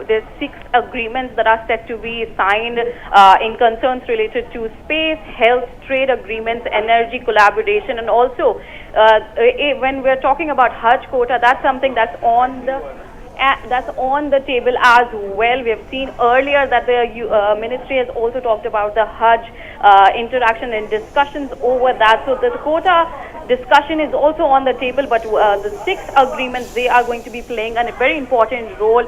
there's 6 agreements that are set to be signed in concerns related to space, health, trade agreements, energy collaboration, and also when we're talking about Hajj quota, that's something that's on the table as well. We have seen earlier that the ministry has also talked about the Hajj interaction and discussions over that. So the quota discussion is also on the table, but the 6 agreements, they are going to be playing a very important role.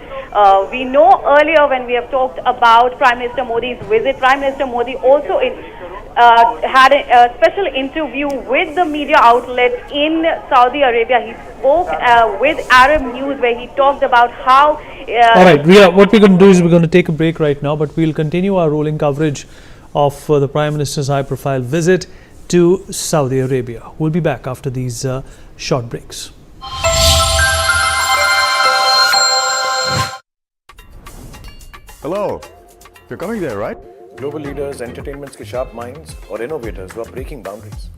We know earlier when we have talked about Prime Minister Modi's visit, Prime Minister Modi also had a special interview with the media outlet in Saudi Arabia. He spoke with Arab News where he talked about how... All right, Ria, what we're going to do is we're going to take a break right now, but we'll continue our rolling coverage of the Prime Minister's high-profile visit to Saudi Arabia. We'll be back after these short breaks. Hello, you're coming there, right? Global leaders, entertainment's के sharp minds और innovators who are breaking boundaries.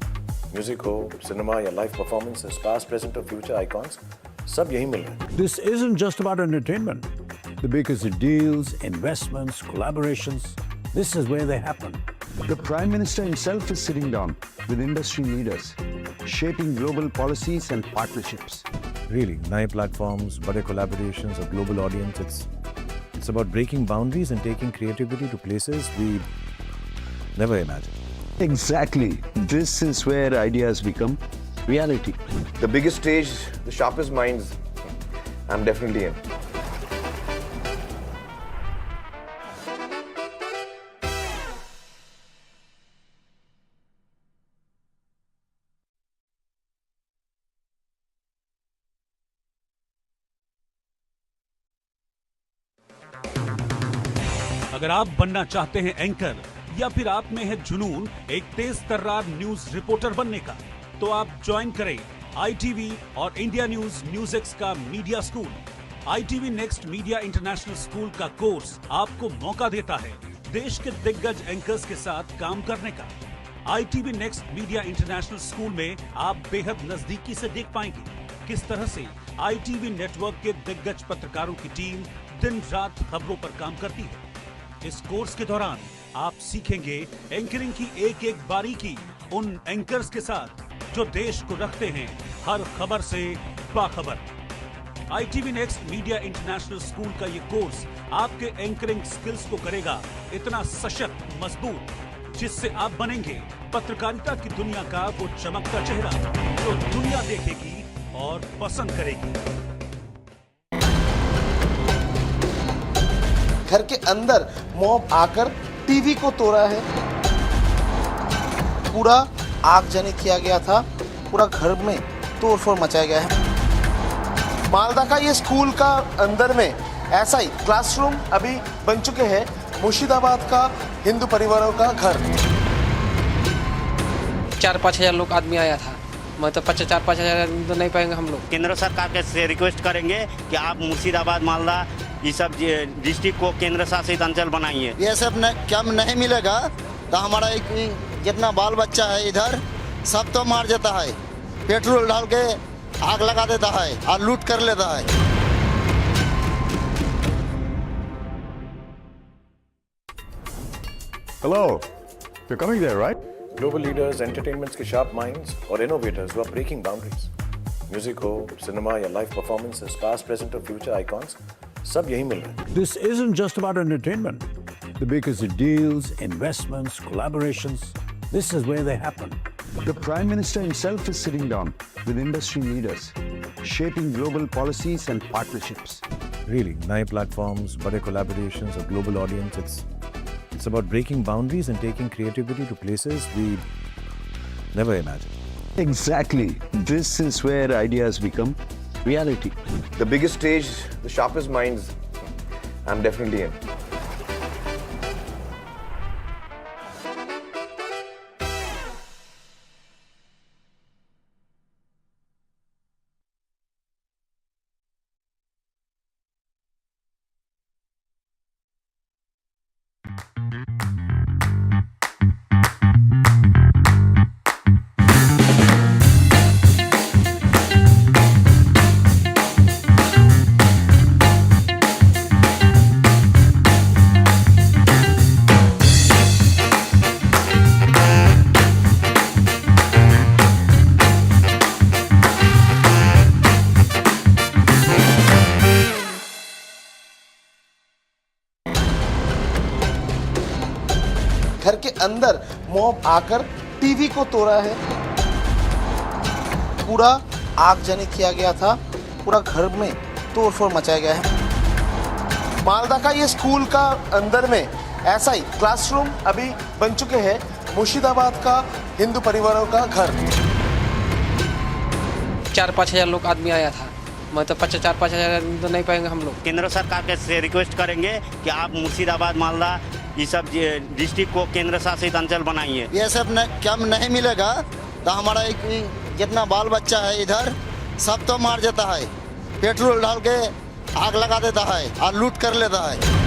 Music हो, cinema या live performances, past, present or future icons, सब यहीं मिल रहे हैं. This isn't just about entertainment. The biggest deals, investments, collaborations, this is where they happen. The Prime Minister himself is sitting down with industry leaders, shaping global policies and partnerships. Really, नए platforms, बड़े collaborations, a global audience. It's about breaking boundaries and taking creativity to places we never imagined. Exactly. This is where ideas become reality. The biggest stage, the sharpest minds, I'm definitely in. अगर आप बनना चाहते हैं anchor या फिर आप में है जुनून एक तेज तर्रार न्यूज रिपोर्टर बनने का, तो आप ज्वाइन करें ITV और इंडिया NewsX का media school. ITV next media international school का कोर्स आपको मौका देता है देश के दिग्गज एंकर्स के साथ काम करने का। ITV next media international school में आप बेहद नजदीकी से देख पाएंगे किस तरह से ITV नेटवर्क के दिग्गज पत्रकारों की टीम दिन रात खबरों पर काम करती है। इस कोर्स के दौरान आप सीखेंगे एंकरिंग की एक एक बारीकी उन एंकर्स के साथ जो देश को रखते हैं हर खबर से बाखबर। ITV next media international school का ये कोर्स आपके एंकरिंग स्किल्स को करेगा इतना सशक्त, मजबूत, जिससे आप बनेंगे पत्रकारिता की दुनिया का वो चमकता चेहरा जो दुनिया देखेगी और पसंद करेगी। घर के अंदर मॉब आकर टीवी को तोड़ा है, पूरा आगजनी किया गया था, पूरा घर में तोड़फोड़ मचाया गया है। मालदा का ये स्कूल का अंदर में ऐसा ही क्लासरूम अभी बन चुके हैं। मुर्शिदाबाद का हिंदू परिवारों का घर। 4-5 हजार लोग आदमी आया था, मतलब 4-5 हजार तो नहीं पाएंगे हम लोग। केंद्र सरकार से रिक्वेस्ट करेंगे कि आप मुर्शिदाबाद, मालदा ये सब डिस्ट्रिक्ट को केंद्र शासित अंचल बनाइए। ये सब कम नहीं मिलेगा तो हमारा जितना बाल बच्चा है इधर सब तो मार जाता है, पेट्रोल डाल के आग लगा देता है और लूट कर लेता है। Hello. You're coming there, right? Global leaders, entertainments के sharp minds और innovators who are breaking boundaries. Music हो, cinema या live performances, past, present और future icons, सब यहीं मिल रहे हैं. This isn't just about entertainment. The biggest deals, investments, collaborations, this is where they happen. The Prime Minister himself is sitting down with industry leaders, shaping global policies and partnerships. Really, नए platforms, बड़े collaborations, a global audience. It's about breaking boundaries and taking creativity to places we never imagined. Exactly. This is where ideas become reality. The biggest stage, the sharpest minds, I'm definitely in. घर के अंदर mob आकर TV को तोड़ा है, पूरा आगजनी किया गया था, पूरा घर में तोड़फोड़ मचाया गया है। मालदा का ये स्कूल का अंदर में ऐसा ही क्लासरूम अभी बन चुके हैं मुर्शिदाबाद का हिंदू परिवारों का घर। 4-5 हजार लोग आदमी आया था, मतलब 4-5 हजार तो नहीं पाएंगे हम लोग। केंद्र सरकार के से रिक्वेस्ट करेंगे कि आप मुर्शिदाबाद, मालदा ये सब डिस्ट्रिक्ट को केंद्र शासित अंचल बनाइए। ये सब कम नहीं मिलेगा तो हमारा जितना बाल बच्चा है इधर सब तो मार देता है, पेट्रोल डाल के आग लगा देता है और लूट कर लेता है।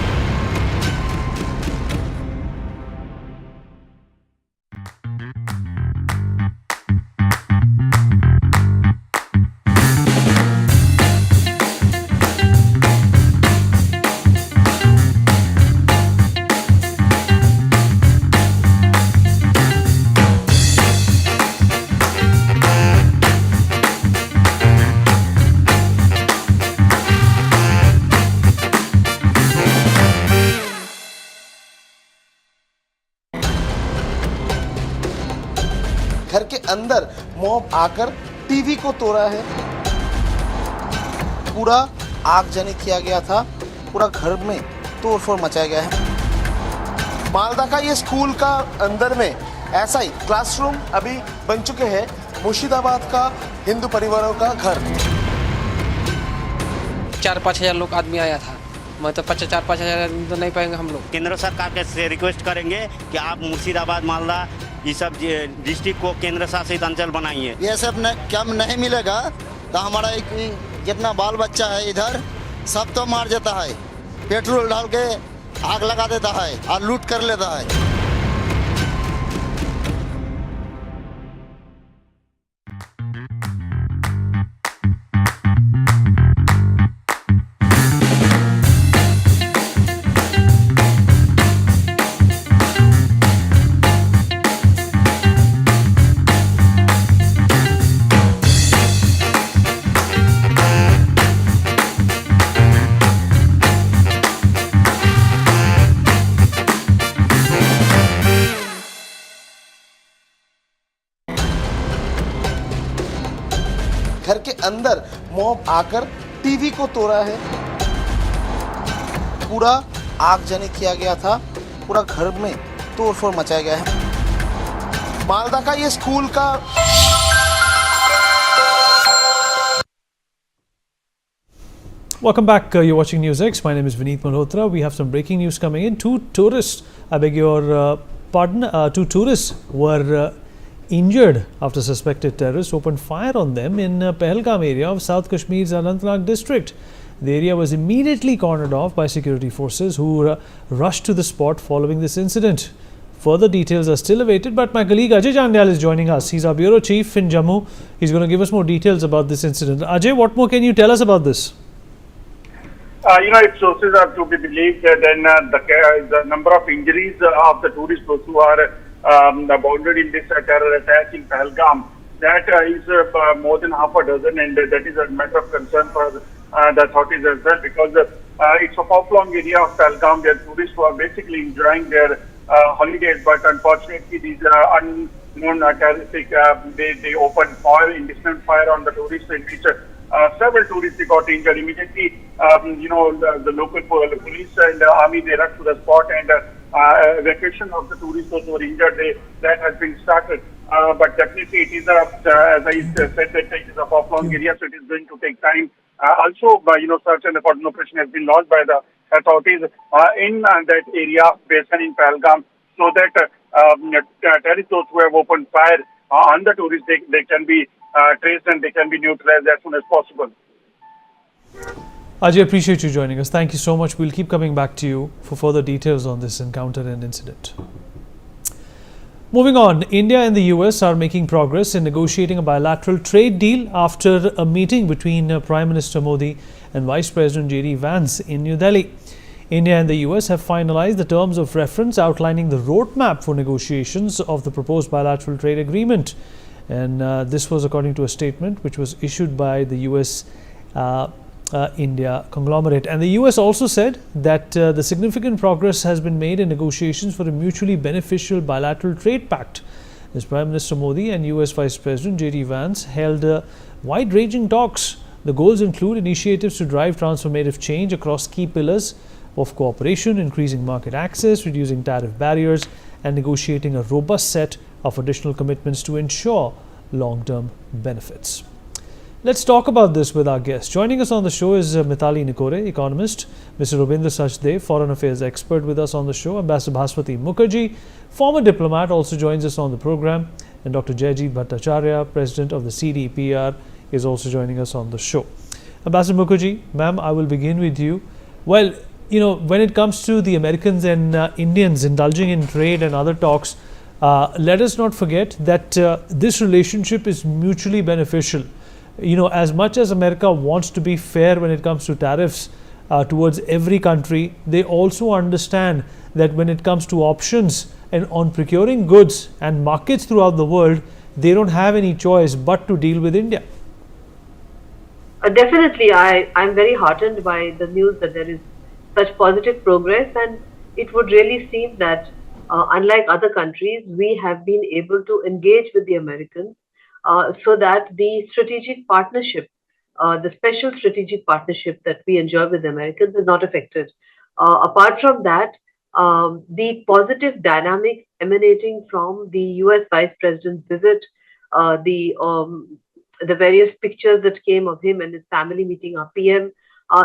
घर के अंदर मॉब आकर टीवी को तोड़ा है, पूरा आगजनी किया गया था, पूरा घर में तोड़फोड़ मचाया गया है। मालदा का ये स्कूल का अंदर में ऐसा ही क्लासरूम अभी बन चुके हैं मुर्शिदाबाद का हिंदू परिवारों का घर। 4-5 हजार लोग आदमी आया था, मतलब 4-5 हजार तो नहीं पाएंगे हम लोग। केंद्र सरकार के से रिक्वेस्ट करेंगे कि आप मुर्शिदाबाद, मालदा ये सब डिस्ट्रिक्ट को केंद्र शासित अंचल बनाइए। ये सब कम नहीं मिलेगा तो हमारा जितना बाल बच्चा है इधर सब तो मार देता है, पेट्रोल डाल के आग लगा देता है और लूट कर लेता है। घर के अंदर मॉब आकर टीवी को तोड़ा है, पूरा आगजनी किया गया था, पूरा घर में तोड़फोड़ मचाया गया है। मालदा का ये स्कूल का Welcome back. You're watching NewsX. My name is Vineet Malhotra. We have some breaking news coming in. Two tourists were injured after suspected terrorists opened fire on them in Pahalgam area of South Kashmir's Anantnag district. The area was immediately cornered off by security forces who rushed to the spot following this incident. Further details are still awaited, but my colleague Ajay Jandal is joining us. He's our bureau chief in Jammu. He's going to give us more details about this incident. Ajay, what more can you tell us about this? If sources are to be believed, then the number of injuries of the tourists those who are bounded in this terror attack in Pahalgam, that is more than half a dozen, and that is a matter of concern for the authorities as well, because it's a far-flung area of Pahalgam where tourists who are basically enjoying their holidays, but unfortunately these unknown terroristic, they opened fire, indiscriminate fire on the tourists, in which several tourists got injured immediately. The local police and army, they rushed to the spot, and evacuation of the tourists those who were injured, that has been started. But definitely it is as I said, that it is a far-flung area, so it is going to take time. Also, search and rescue operation has been launched by the authorities in that area basin in Pahalgam, so that terrorists those who have opened fire on the tourists, they can be traced and they can be neutralized as soon as possible. Ajay, appreciate you joining us. Thank you so much. We'll keep coming back to you for further details on this encounter and incident. Moving on, India and the US are making progress in negotiating a bilateral trade deal after a meeting between Prime Minister Modi and Vice President JD Vance in New Delhi. India and the US have finalized the terms of reference outlining the roadmap for negotiations of the proposed bilateral trade agreement. And this was according to a statement which was issued by the US India conglomerate. And the US also said that the significant progress has been made in negotiations for a mutually beneficial bilateral trade pact. As Prime Minister Modi and US Vice President JD Vance held wide-ranging talks. The goals include initiatives to drive transformative change across key pillars of cooperation, increasing market access, reducing tariff barriers, and negotiating a robust set of additional commitments to ensure long-term benefits. Let's talk about this with our guest. Joining us on the show is Mithali Nikore, economist, Mr. Robindra Sachdev, foreign affairs expert with us on the show, Ambassador Bhaswati Mukherjee, former diplomat, also joins us on the program, and Dr. Jaydeep Bhattacharya, president of the CDPR, is also joining us on the show. Ambassador Mukherjee, ma'am, I will begin with you. Well, when it comes to the Americans and Indians indulging in trade and other talks, let us not forget that this relationship is mutually beneficial. As much as America wants to be fair when it comes to tariffs towards every country, they also understand that when it comes to options and on procuring goods and markets throughout the world, they don't have any choice but to deal with India. Definitely, I'm very heartened by the news that there is such positive progress, and it would really seem that unlike other countries, we have been able to engage with the Americans so that the strategic partnership, the special strategic partnership that we enjoy with the Americans is not affected. Apart from that, the positive dynamics emanating from the US Vice President's visit, the various pictures that came of him and his family meeting our PM,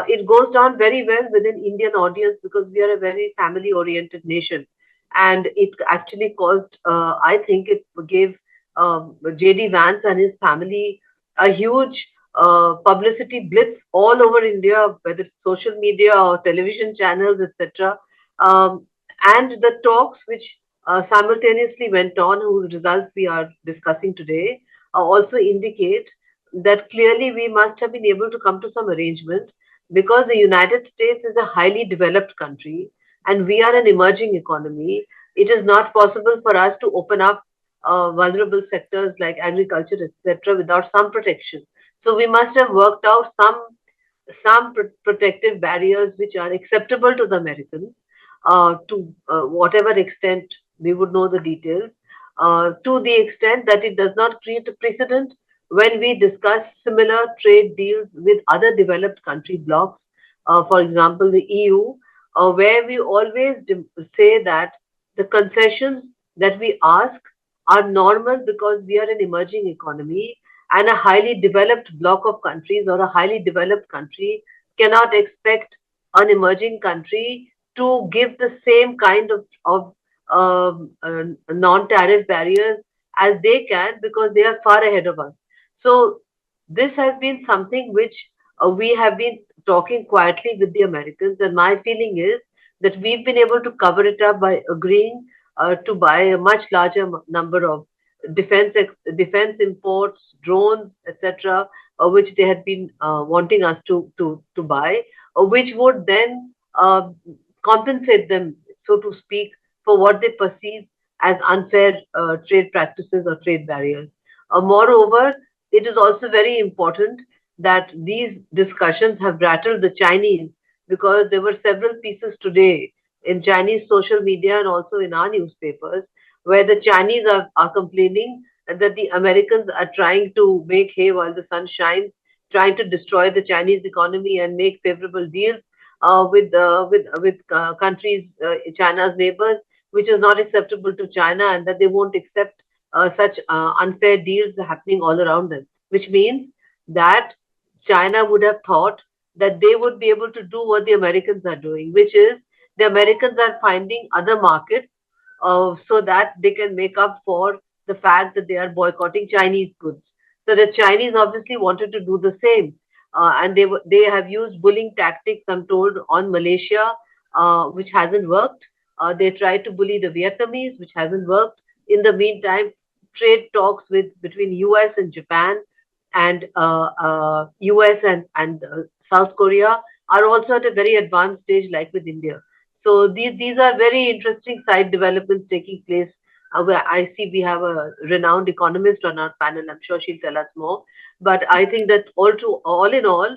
it goes down very well within Indian audience because we are a very family-oriented nation. And it actually caused, I think it gave JD Vance and his family a huge publicity blitz all over India, whether it's social media or television channels, etc. And the talks which simultaneously went on, whose results we are discussing today, also indicate that clearly we must have been able to come to some arrangement, because the United States is a highly developed country and we are an emerging economy. It is not possible for us to open up vulnerable sectors like agriculture, etc., without some protection. So we must have worked out some protective barriers which are acceptable to the Americans to whatever extent we would know the details, to the extent that it does not create a precedent when we discuss similar trade deals with other developed country blocs, for example, the EU, where we always say that the concessions that we ask are normal because we are an emerging economy, and a highly developed bloc of countries or a highly developed country cannot expect an emerging country to give the same kind of non-tariff barriers as they can, because they are far ahead of us. So this has been something which we have been talking quietly with the Americans, and my feeling is that we've been able to cover it up by agreeing to buy a much larger number of defense imports, drones, etc., which they had been wanting us to buy. which would then compensate them, so to speak, for what they perceive as unfair trade practices or trade barriers. Moreover, it is also very important that these discussions have rattled the Chinese, because there were several pieces today in Chinese social media and also in our newspapers where the Chinese are complaining that the Americans are trying to make hay while the sun shines, trying to destroy the Chinese economy and make favorable deals with countries, China's neighbors, which is not acceptable to China, and that they won't accept such unfair deals happening all around them. Which means that China would have thought that they would be able to do what the Americans are doing, which is the Americans are finding other markets so that they can make up for the fact that they are boycotting Chinese goods. So the Chinese obviously wanted to do the same, and they have used bullying tactics, I'm told, on Malaysia, which hasn't worked. They tried to bully the Vietnamese, which hasn't worked. In the meantime, trade talks between US and Japan and US and South Korea are also at a very advanced stage, like with India. So these are very interesting side developments taking place. Where I see we have a renowned economist on our panel. I'm sure she'll tell us more. But I think that all in all,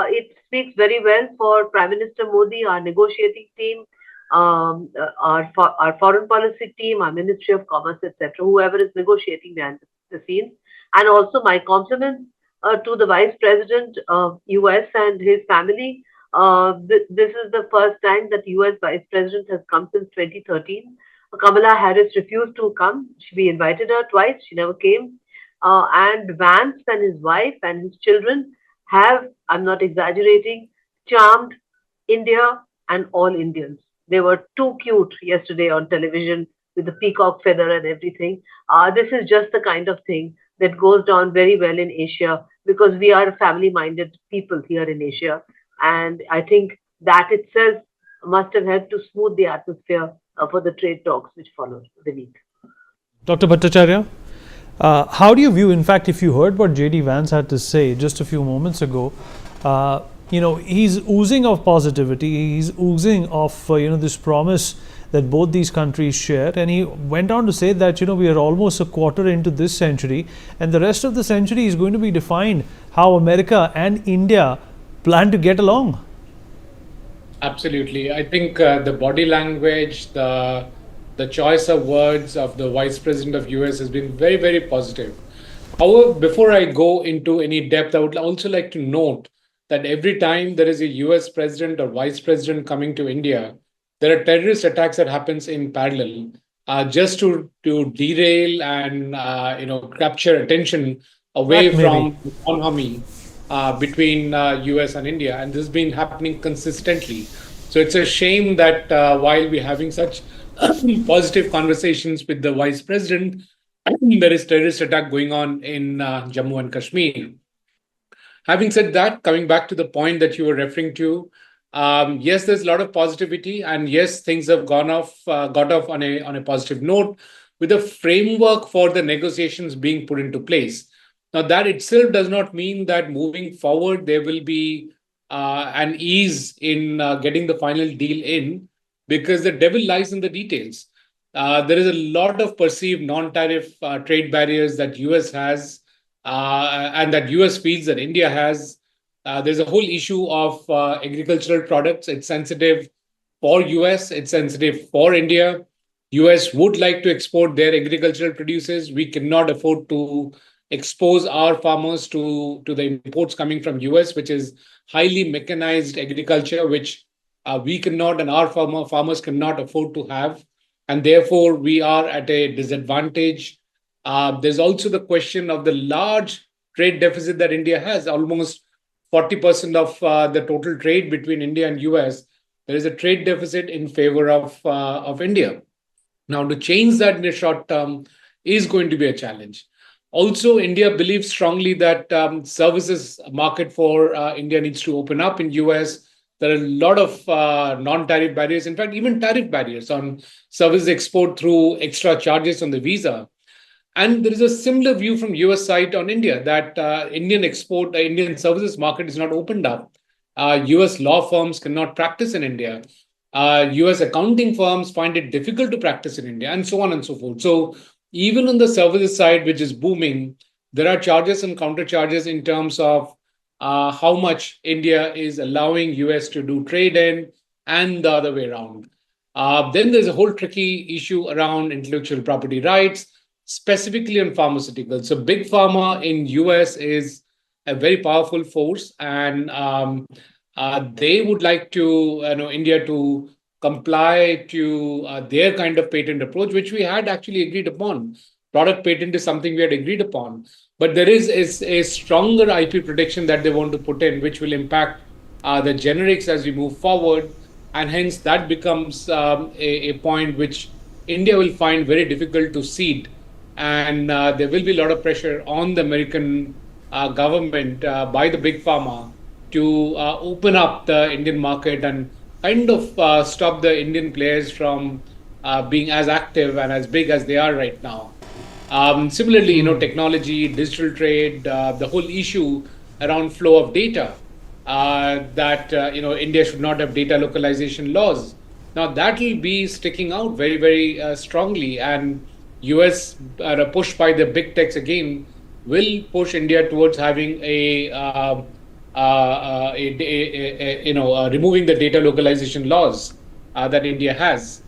it speaks very well for Prime Minister Modi, our negotiating team, our foreign policy team, our Ministry of Commerce, etc., whoever is negotiating behind the scenes. And also my compliments to the Vice President of US and his family. This is the first time that US Vice President has come since 2013. Kamala Harris refused to come. We invited her twice. She never came. And Vance and his wife and his children have, I'm not exaggerating, charmed India and all Indians. They were too cute yesterday on television with the peacock feather and everything. This is just the kind of thing that goes down very well in Asia, because we are family-minded people here in Asia. And I think that itself must have helped to smooth the atmosphere for the trade talks which followed the week. Dr. Bhattacharya, how do you view, in fact, if you heard what JD Vance had to say just a few moments ago, he's oozing of positivity, he's oozing of, this promise that both these countries share. And he went on to say that, we are almost a quarter into this century, and the rest of the century is going to be defined how America and India plan to get along. Absolutely. I think the body language, the choice of words of the Vice President of US has been very, very positive. However, before I go into any depth, I would also like to note that every time there is a US President or Vice President coming to India, there are terrorist attacks that happens in parallel, just to derail and capture attention away from economy between US and India, and this has been happening consistently. So it's a shame that while we're having such positive conversations with the Vice President, there is terrorist attack going on in Jammu and Kashmir. Having said that, coming back to the point that you were referring to, yes, there's a lot of positivity, and yes, things have got off on a positive note, with a framework for the negotiations being put into place. Now, that itself does not mean that moving forward there will be an ease in getting the final deal in, because the devil lies in the details. There is a lot of perceived non-tariff trade barriers that US has, and that US feels that India has. There's a whole issue of agricultural products. It's sensitive for US, it's sensitive for India. US would like to export their agricultural produces. We cannot afford to expose our farmers to the imports coming from US, which is highly mechanized agriculture, which we cannot and our farmers cannot afford to have. And therefore, we are at a disadvantage. There's also the question of the large trade deficit that India has. Almost 40% of the total trade between India and US, there is a trade deficit in favor of India. Now, to change that in the short term is going to be a challenge. Also, India believes strongly that services market for India needs to open up in US. There are a lot of non-tariff barriers, in fact, even tariff barriers on service export through extra charges on the visa. And there is a similar view from US side on India that Indian services market is not opened up. US law firms cannot practice in India. US accounting firms find it difficult to practice in India, and so on and so forth. So even on the services side, which is booming, there are charges and counter charges in terms of how much India is allowing US to do trade in, and the other way around. Then there's a whole tricky issue around intellectual property rights, specifically on pharmaceuticals. So big pharma in US is a very powerful force, and they would like to, India to comply to their kind of patent approach, which we had actually agreed upon. Product patent is something we had agreed upon, but there is a stronger IP protection that they want to put in, which will impact the generics as we move forward, and hence that becomes a point which India will find very difficult to cede, and there will be a lot of pressure on the American government by the big pharma to open up the Indian market and kind of stop the Indian players from being as active and as big as they are right now. Similarly, technology, digital trade, the whole issue around flow of data, that India should not have data localization laws. Now that will be sticking out very, very strongly, and US pushed by the big techs again will push India towards having removing the data localization laws that India has.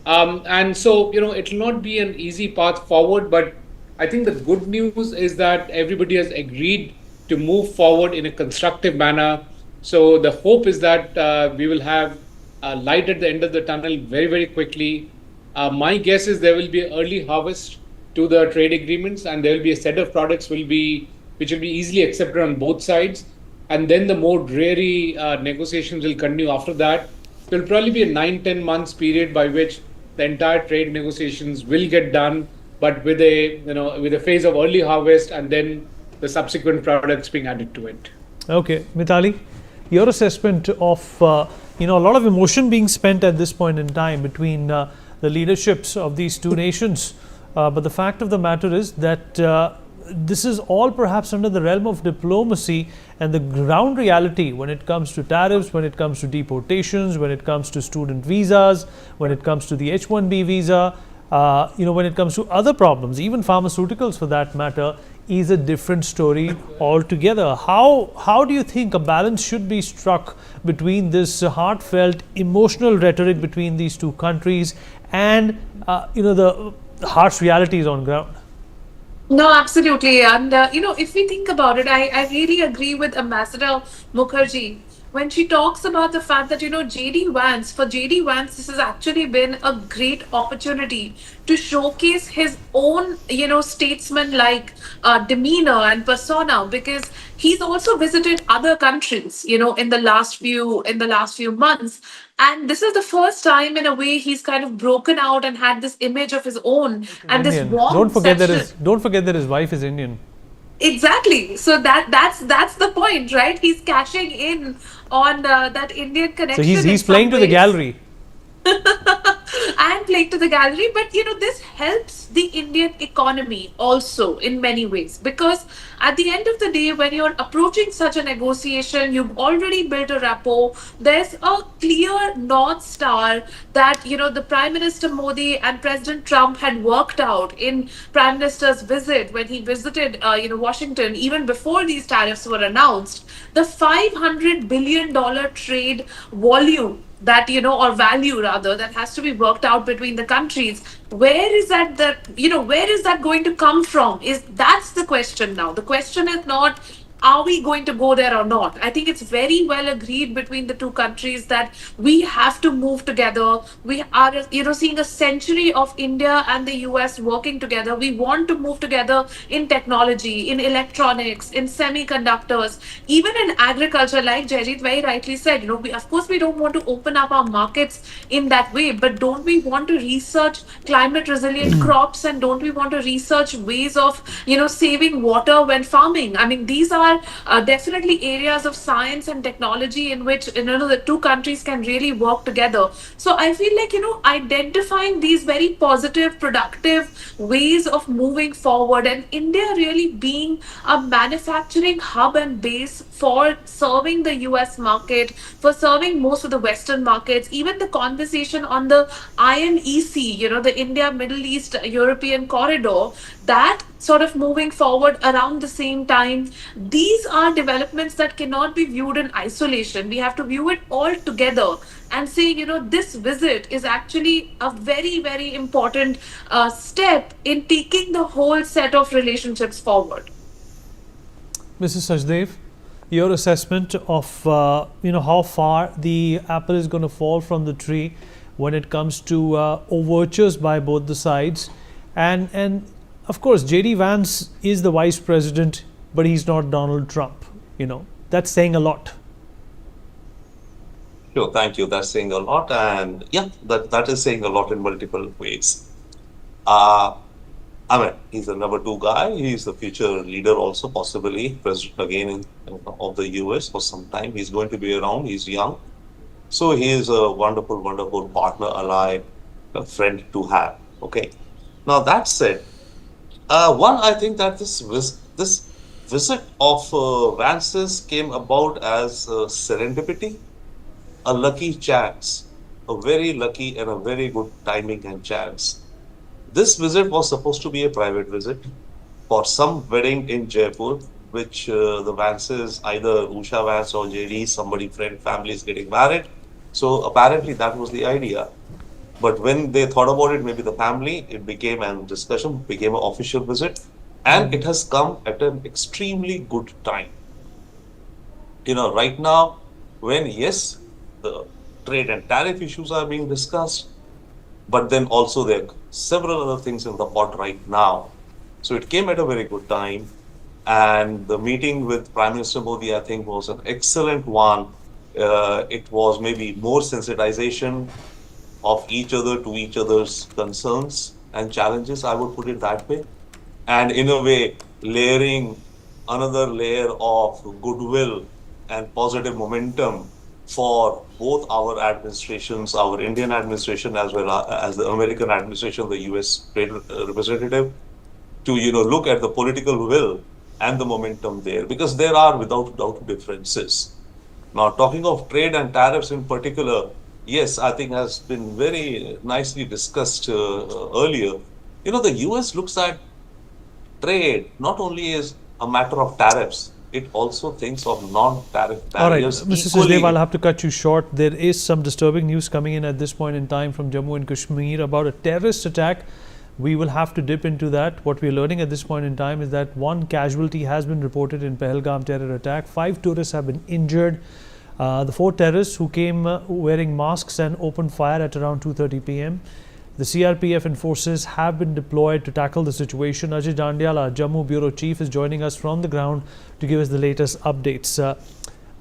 And so, it will not be an easy path forward, but I think the good news is that everybody has agreed to move forward in a constructive manner. So the hope is that we will have light at the end of the tunnel very, very quickly. My guess is there will be an early harvest to the trade agreements, and there will be a set of products which will be easily accepted on both sides. And then the more dreary negotiations will continue after that. There will probably be a 9-10 months period by which the entire trade negotiations will get done, but with a phase of early harvest and then the subsequent products being added to it. Okay, Mithali, your assessment of a lot of emotion being spent at this point in time between the leaderships of these two nations, but the fact of the matter is that this is all perhaps under the realm of diplomacy, and the ground reality when it comes to tariffs, when it comes to deportations, when it comes to student visas, when it comes to the H-1B visa, when it comes to other problems, even pharmaceuticals for that matter, is a different story altogether. How do you think a balance should be struck between this heartfelt, emotional rhetoric between these two countries and the harsh realities on ground? No, absolutely. And, if we think about it, I really agree with Ambassador Mukherjee when she talks about the fact that, for JD Vance, this has actually been a great opportunity to showcase his own, statesman-like demeanor and persona, because he's also visited other countries, in the last few months. And this is the first time, in a way, he's kind of broken out and had this image of his own and Indian. this warm Don't forget that his wife is Indian. Exactly. So that's the point, right? He's cashing in on that Indian connection. So he's playing to the gallery. And playing to the gallery, but this helps the Indian economy also in many ways, because at the end of the day, when you're approaching such a negotiation, you've already built a rapport. There's a clear North Star that the Prime Minister Modi and President Trump had worked out in Prime Minister's visit when he visited Washington, even before these tariffs were announced. The $500 billion trade volume that or value rather, that has to be worked out between the countries. Where is that going to come from? That's the question now. The question is not, are we going to go there or not? I think it's very well agreed between the two countries that we have to move together. We are, seeing a century of India and the US working together. We want to move together in technology, in electronics, in semiconductors, even in agriculture, like Jaydeep very rightly said. Of course, we don't want to open up our markets in that way, but don't we want to research climate resilient crops, and don't we want to research ways of, saving water when farming? I mean, these are are definitely areas of science and technology in which the two countries can really work together. So I feel like identifying these very positive, productive ways of moving forward, and India really being a manufacturing hub and base for serving the US market, for serving most of the Western markets, even the conversation on the IMEC, the India Middle East European corridor, that sort of moving forward around the same time. These are developments that cannot be viewed in isolation. We have to view it all together and say, this visit is actually a very, very important step in taking the whole set of relationships forward. Mrs. Sajdev, your assessment of how far the apple is going to fall from the tree when it comes to overtures by both the sides, and of course JD Vance is the vice president, but he's not Donald Trump. That's saying a lot. Sure, thank you. That's saying a lot, and yeah, that is saying a lot in multiple ways. I mean, he's the number 2 guy. He's the future leader, also possibly president again of the US for some time. He's going to be around. He's young, so he is a wonderful, wonderful partner, ally, a friend to have. Okay. Now that said, I think that this visit of Vance's came about as serendipity, a lucky chance, a very lucky and a very good timing and chance. This visit was supposed to be a private visit for some wedding in Jaipur, which the Vances, either Usha Vance or JD, somebody, friend, family is getting married. So apparently that was the idea. But when they thought about it, maybe the family, it became a discussion, became an official visit, and it has come at an extremely good time. Right now, when yes, the trade and tariff issues are being discussed, but then also there are several other things in the pot right now. So it came at a very good time. And the meeting with Prime Minister Modi, I think, was an excellent one. It was maybe more sensitization of each other to each other's concerns and challenges, I would put it that way. And in a way, layering another layer of goodwill and positive momentum for both our administrations, our Indian administration as well as the American administration, the US trade representative, to look at the political will and the momentum there, because there are without doubt differences. Now, talking of trade and tariffs in particular, yes, I think has been very nicely discussed earlier. The US looks at trade not only as a matter of tariffs, it also thinks of non-tariff barriers. All right, Mr. Sajdev, I'll have to cut you short. There is some disturbing news coming in at this point in time from Jammu and Kashmir about a terrorist attack. We will have to dip into that. What we are learning at this point in time is that 1 casualty has been reported in Pahalgam terror attack. 5 tourists have been injured. The 4 terrorists who came wearing masks and opened fire at around 2:30 p.m. The CRPF and forces have been deployed to tackle the situation. Ajay Dandial, our Jammu Bureau Chief, is joining us from the ground to give us the latest updates.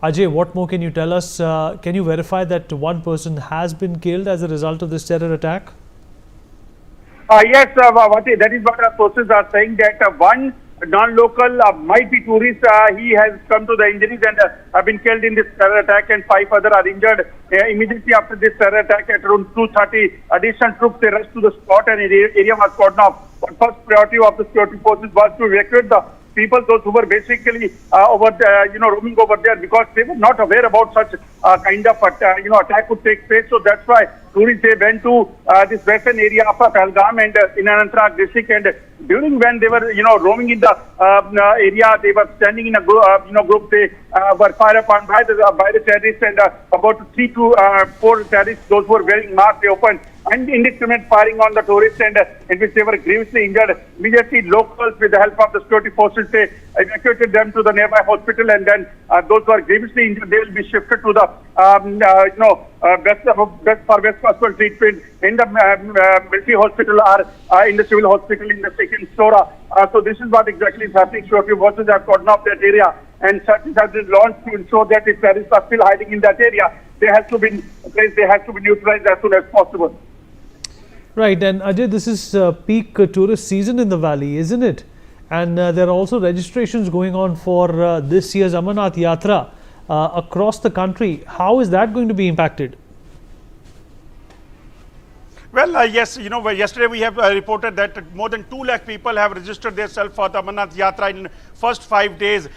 Ajay, what more can you tell us? Can you verify that 1 person has been killed as a result of this terror attack? Yes, Vati, that is what our sources are saying, that one non-local might be tourist. He has come to the injuries and have been killed in this terror attack, and 5 others are injured. Immediately after this terror attack at around 2:30, additional troops they rushed to the spot and area was cordoned off. But first priority of the security forces was to evacuate the people, those who were basically roaming over there, because they were not aware about such kind of attack would take place. So that's why tourists they went to this western area of Pahalgam and in Anantnag district, and during when they were roaming in the area, they were standing in a group. They were fired upon by the terrorists, and about 3 to 4 terrorists, those who were wearing masks, they opened and indiscriminate firing on the tourists, and in which they were grievously injured. Immediately, locals, with the help of the security forces, they evacuated them to the nearby hospital, and then those who are grievously injured, they will be shifted to the best possible treatment in the military hospital or in the civil hospital in the second floor. So this is what exactly is happening. Security forces have cordoned off that area, and searches have been launched to ensure that if terrorists are still hiding in that area, they have to be neutralized as soon as possible. Right, and Ajay, this is peak tourist season in the valley, isn't it? and there are also registrations going on for this year's Amarnath Yatra across the country. How is that going to be impacted? Well, yes, yesterday we have reported that more than 2 lakh people have registered themselves for the Amarnath Yatra in first 5 days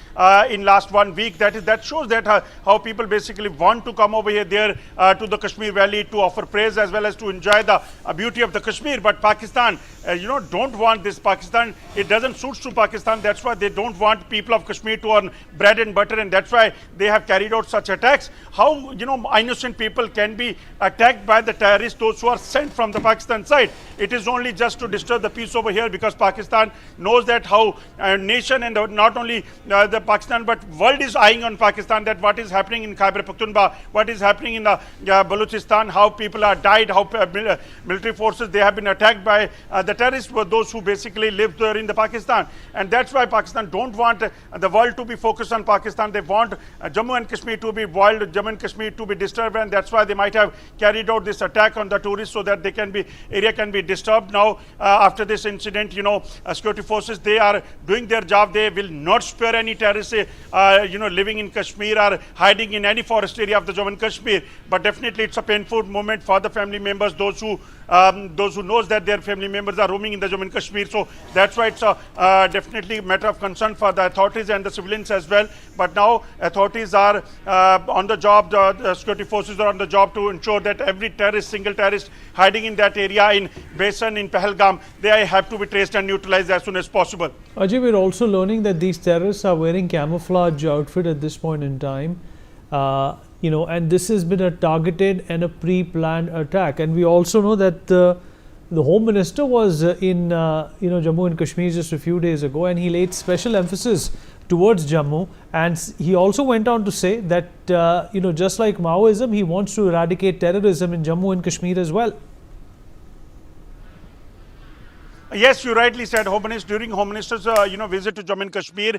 in last 1 week. That shows that how people basically want to come over here there to the Kashmir Valley to offer praise as well as to enjoy the beauty of the Kashmir. But Pakistan, don't want this. Pakistan, it doesn't suit to Pakistan. That's why they don't want people of Kashmir to earn bread and butter, and that's why they have carried out such attacks. How, innocent people can be attacked by the terrorists, those who are sent from the Pakistan side. It is only just to disturb the peace over here, because Pakistan knows that how nation and not only the Pakistan but world is eyeing on Pakistan, that what is happening in Khyber Pakhtunkhwa, what is happening in the Balochistan, how people are died, how military forces, they have been attacked by the terrorists, were those who basically live there in the Pakistan. And that's why Pakistan don't want the world to be focused on Pakistan. They want Jammu and Kashmir to be boiled, Jammu and Kashmir to be disturbed, and that's why they might have carried out this attack on the tourists, so that area can be disturbed. Now after this incident, security forces, they are doing their job. They will not spare any terrorists living in Kashmir or hiding in any forest area of the Jammu and Kashmir. But definitely it's a painful moment for the family members, those who knows that their family members are roaming in the Jammu and Kashmir. So that's why it's definitely a matter of concern for the authorities and the civilians as well. But now authorities are on the job, the security forces are on the job to ensure that every single terrorist hiding in that area in Basin, in Pahalgam, they have to be traced and neutralized as soon as possible. Ajay, we're also learning that these terrorists are wearing camouflage outfit at this point in time. And this has been a targeted and a pre-planned attack. And we also know that the Home Minister was in Jammu and Kashmir just a few days ago, and he laid special emphasis towards Jammu. And he also went on to say that just like Maoism, he wants to eradicate terrorism in Jammu and Kashmir as well. Yes, you rightly said. During Home Minister's visit to Jammu and Kashmir,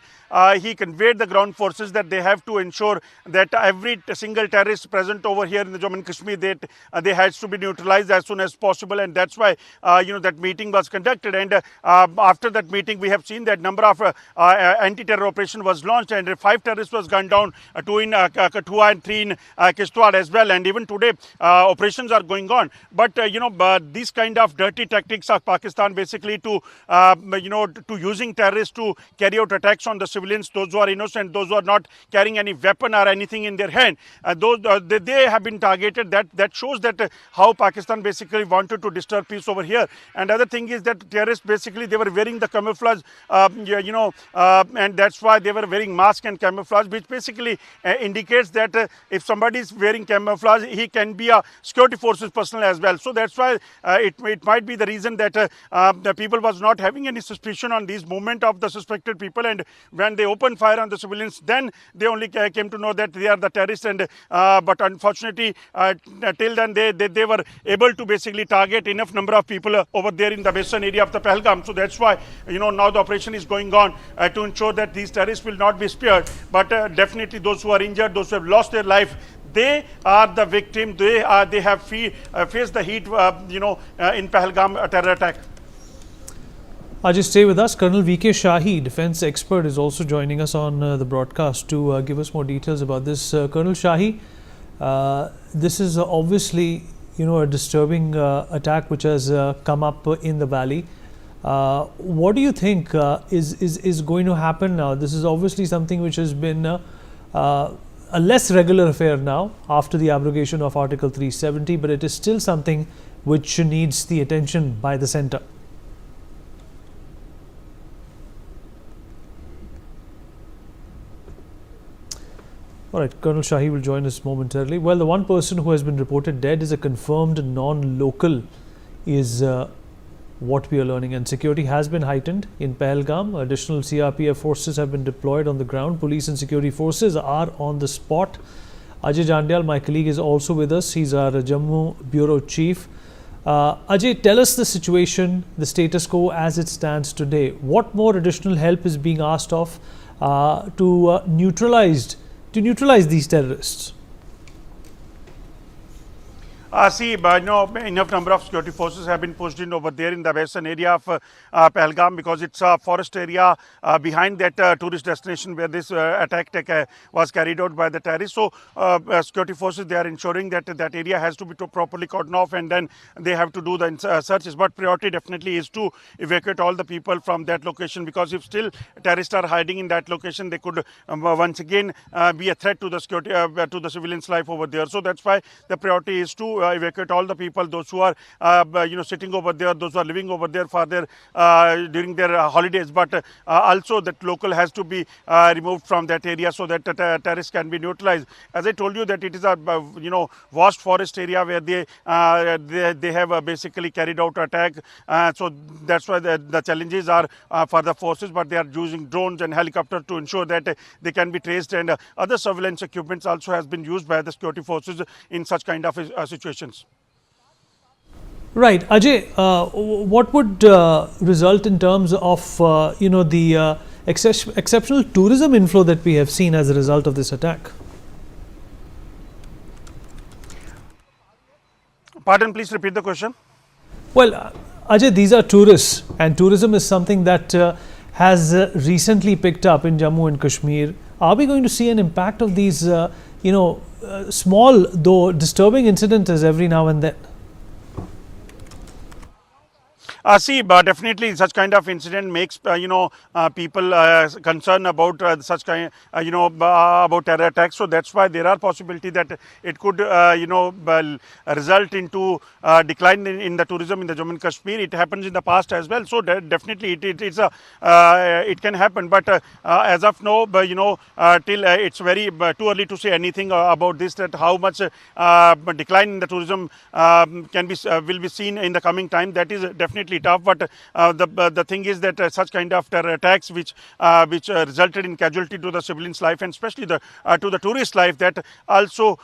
he conveyed the ground forces that they have to ensure that every single terrorist present over here in the Jammu and Kashmir, they has to be neutralized as soon as possible, and that's why that meeting was conducted. And after that meeting, we have seen that number of anti-terror operation was launched, and 5 terrorists was gunned down, 2 in Kathua and 3 in Kishtwar as well. And even today, operations are going on. But these kind of dirty tactics of Pakistan, basically to using terrorists to carry out attacks on the civilians, those who are innocent, those who are not carrying any weapon or anything in their hand, they have been targeted. That shows that how Pakistan basically wanted to disturb peace over here. And other thing is that terrorists basically, they were wearing the camouflage, and that's why they were wearing mask and camouflage, which basically indicates that if somebody is wearing camouflage, he can be a security forces personnel as well. So that's why it might be the reason that the people was not having any suspicion on these movement of the suspected people, and when they opened fire on the civilians, then they only came to know that they are the terrorists. And but unfortunately, till then they were able to basically target enough number of people over there in the Basin area of the Pahalgam. So that's why now the operation is going on to ensure that these terrorists will not be spared. But definitely those who are injured, those who have lost their life, they are the victim. They have faced the heat in Pahalgam terror attack. Just stay with us. Colonel V.K. Shahi, defense expert, is also joining us on the broadcast to give us more details about this. Colonel Shahi, this is obviously a disturbing attack which has come up in the valley. What do you think is going to happen now? This is obviously something which has been a less regular affair now after the abrogation of Article 370, but it is still something which needs the attention by the centre. All right, Colonel Shahi will join us momentarily. Well, the one person who has been reported dead is a confirmed non-local, is what we are learning. And security has been heightened in Pahalgam. Additional CRPF forces have been deployed on the ground. Police and security forces are on the spot. Ajay Jandyal, my colleague, is also with us. He's our Jammu Bureau Chief. Ajay, tell us the situation, the status quo as it stands today. What more additional help is being asked of to neutralize these terrorists? Enough number of security forces have been pushed in over there in the western area of Pahalgam, because it's a forest area behind that tourist destination where this attack was carried out by the terrorists. So security forces, they are ensuring that that area has to be properly cordoned off, and then they have to do the searches. But priority definitely is to evacuate all the people from that location, because if still terrorists are hiding in that location, they could once again be a threat to the security to the civilians' life over there. So that's why the priority is to evacuate all the people, those who are sitting over there, those who are living over there for their during their holidays. But also that local has to be removed from that area so that terrorists can be neutralized. As I told you, that it is a vast forest area where they have basically carried out attack. So that's why the challenges are for the forces, but they are using drones and helicopters to ensure that they can be traced, and other surveillance equipments also has been used by the security forces in such kind of situations. Right, Ajay, what would result in terms of the exceptional tourism inflow that we have seen as a result of this attack? Pardon, please repeat the question. Well, Ajay, these are tourists, and tourism is something that has recently picked up in Jammu and Kashmir. Are we going to see an impact of these, small though disturbing incidents every now and then? But definitely such kind of incident makes people concerned about such kind about terror attacks. So that's why there are possibility that it could result into decline in the tourism in the Jammu and Kashmir. It happens in the past as well. So definitely it can happen. But as of now, till it's very too early to say anything about this. That how much decline in the tourism will be seen in the coming time. That is definitely tough, but the thing is that such kind of terror attacks which resulted in casualty to the civilians' life, and especially to the tourist life, that also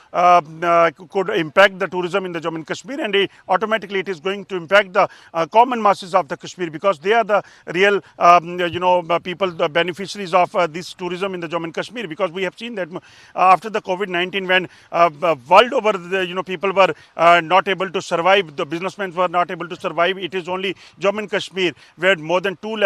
could impact the tourism in the Jammu and Kashmir, and automatically it is going to impact the common masses of the Kashmir, because they are the real people, the beneficiaries of this tourism in the Jammu and Kashmir. Because we have seen that after the COVID-19, when world over people were not able to survive, the businessmen were not able to survive, it is only Jammu and Kashmir where more than 2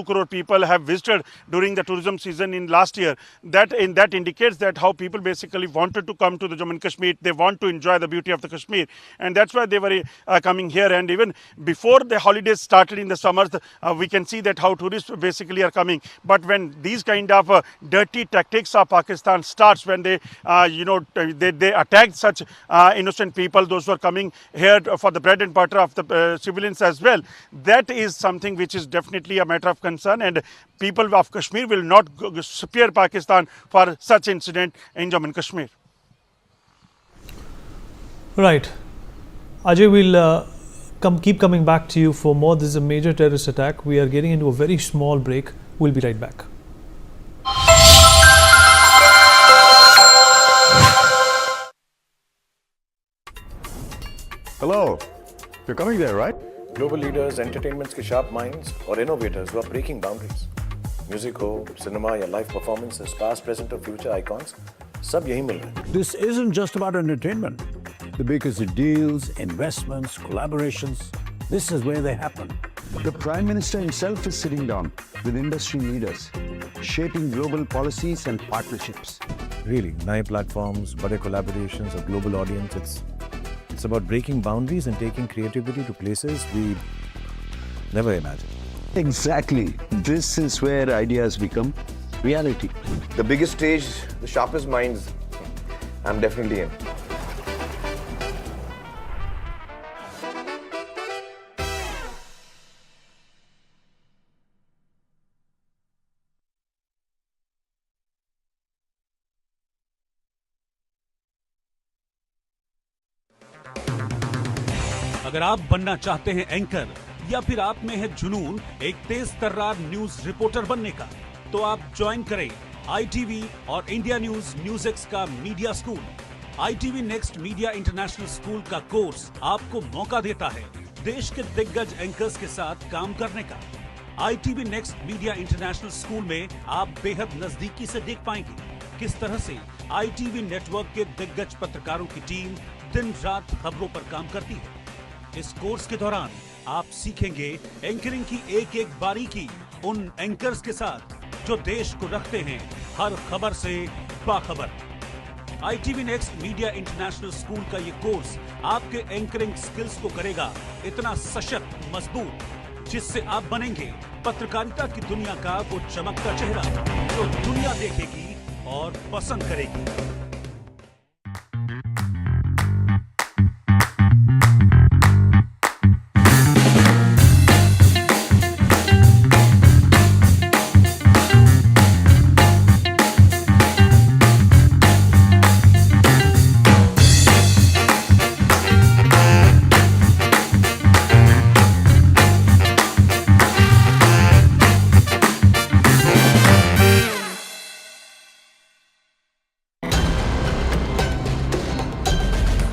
crore people have visited during the tourism season in last year. That indicates that how people basically wanted to come to the Jammu and Kashmir. They want to enjoy the beauty of the Kashmir, and that's why they were coming here. And even before the holidays started in the summers, we can see that how tourists basically are coming. But when these kind of dirty tactics of Pakistan starts, when they they attack such innocent people, those who are coming here for the bread and butter of the civilians as well, that is something which is definitely a matter of concern, and people of Kashmir will not spare Pakistan for such incident in Jammu and Kashmir. Right. Ajay, we'll keep coming back to you for more. This is a major terrorist attack. We are getting into a very small break. We'll be right back. Hello. You're coming there, right? Global leaders, entertainments के sharp minds और innovators who are breaking boundaries. Music हो, cinema या live performances, past, present और future icons, सब यहीं मिल रहे हैं. This isn't just about entertainment. The biggest deals, investments, collaborations, this is where they happen. The Prime Minister himself is sitting down with industry leaders, shaping global policies and partnerships. Really, नए platforms, बड़े collaborations, a global audience. It's about breaking boundaries and taking creativity to places we never imagined. Exactly. This is where ideas become reality. The biggest stage, the sharpest minds, I'm definitely in. अगर आप बनना चाहते हैं anchor, या फिर आप में है जुनून एक तेज तर्रार न्यूज रिपोर्टर बनने का, तो आप ज्वाइन करें ITV और इंडिया NewsX का media school. ITV next media international school का कोर्स आपको मौका देता है देश के दिग्गज एंकर्स के साथ काम करने का। ITV next media international school में आप बेहद नजदीकी से देख पाएंगे किस तरह से ITV नेटवर्क के दिग्गज पत्रकारों की टीम दिन रात खबरों पर काम करती है। इस कोर्स के दौरान आप सीखेंगे एंकरिंग की एक एक बारीकी उन एंकर्स के साथ जो देश को रखते हैं हर खबर से बाखबर। ITV next media international school का ये कोर्स आपके एंकरिंग स्किल्स को करेगा इतना सशक्त, मजबूत, जिससे आप बनेंगे पत्रकारिता की दुनिया का वो चमकता चेहरा जो दुनिया देखेगी और पसंद करेगी।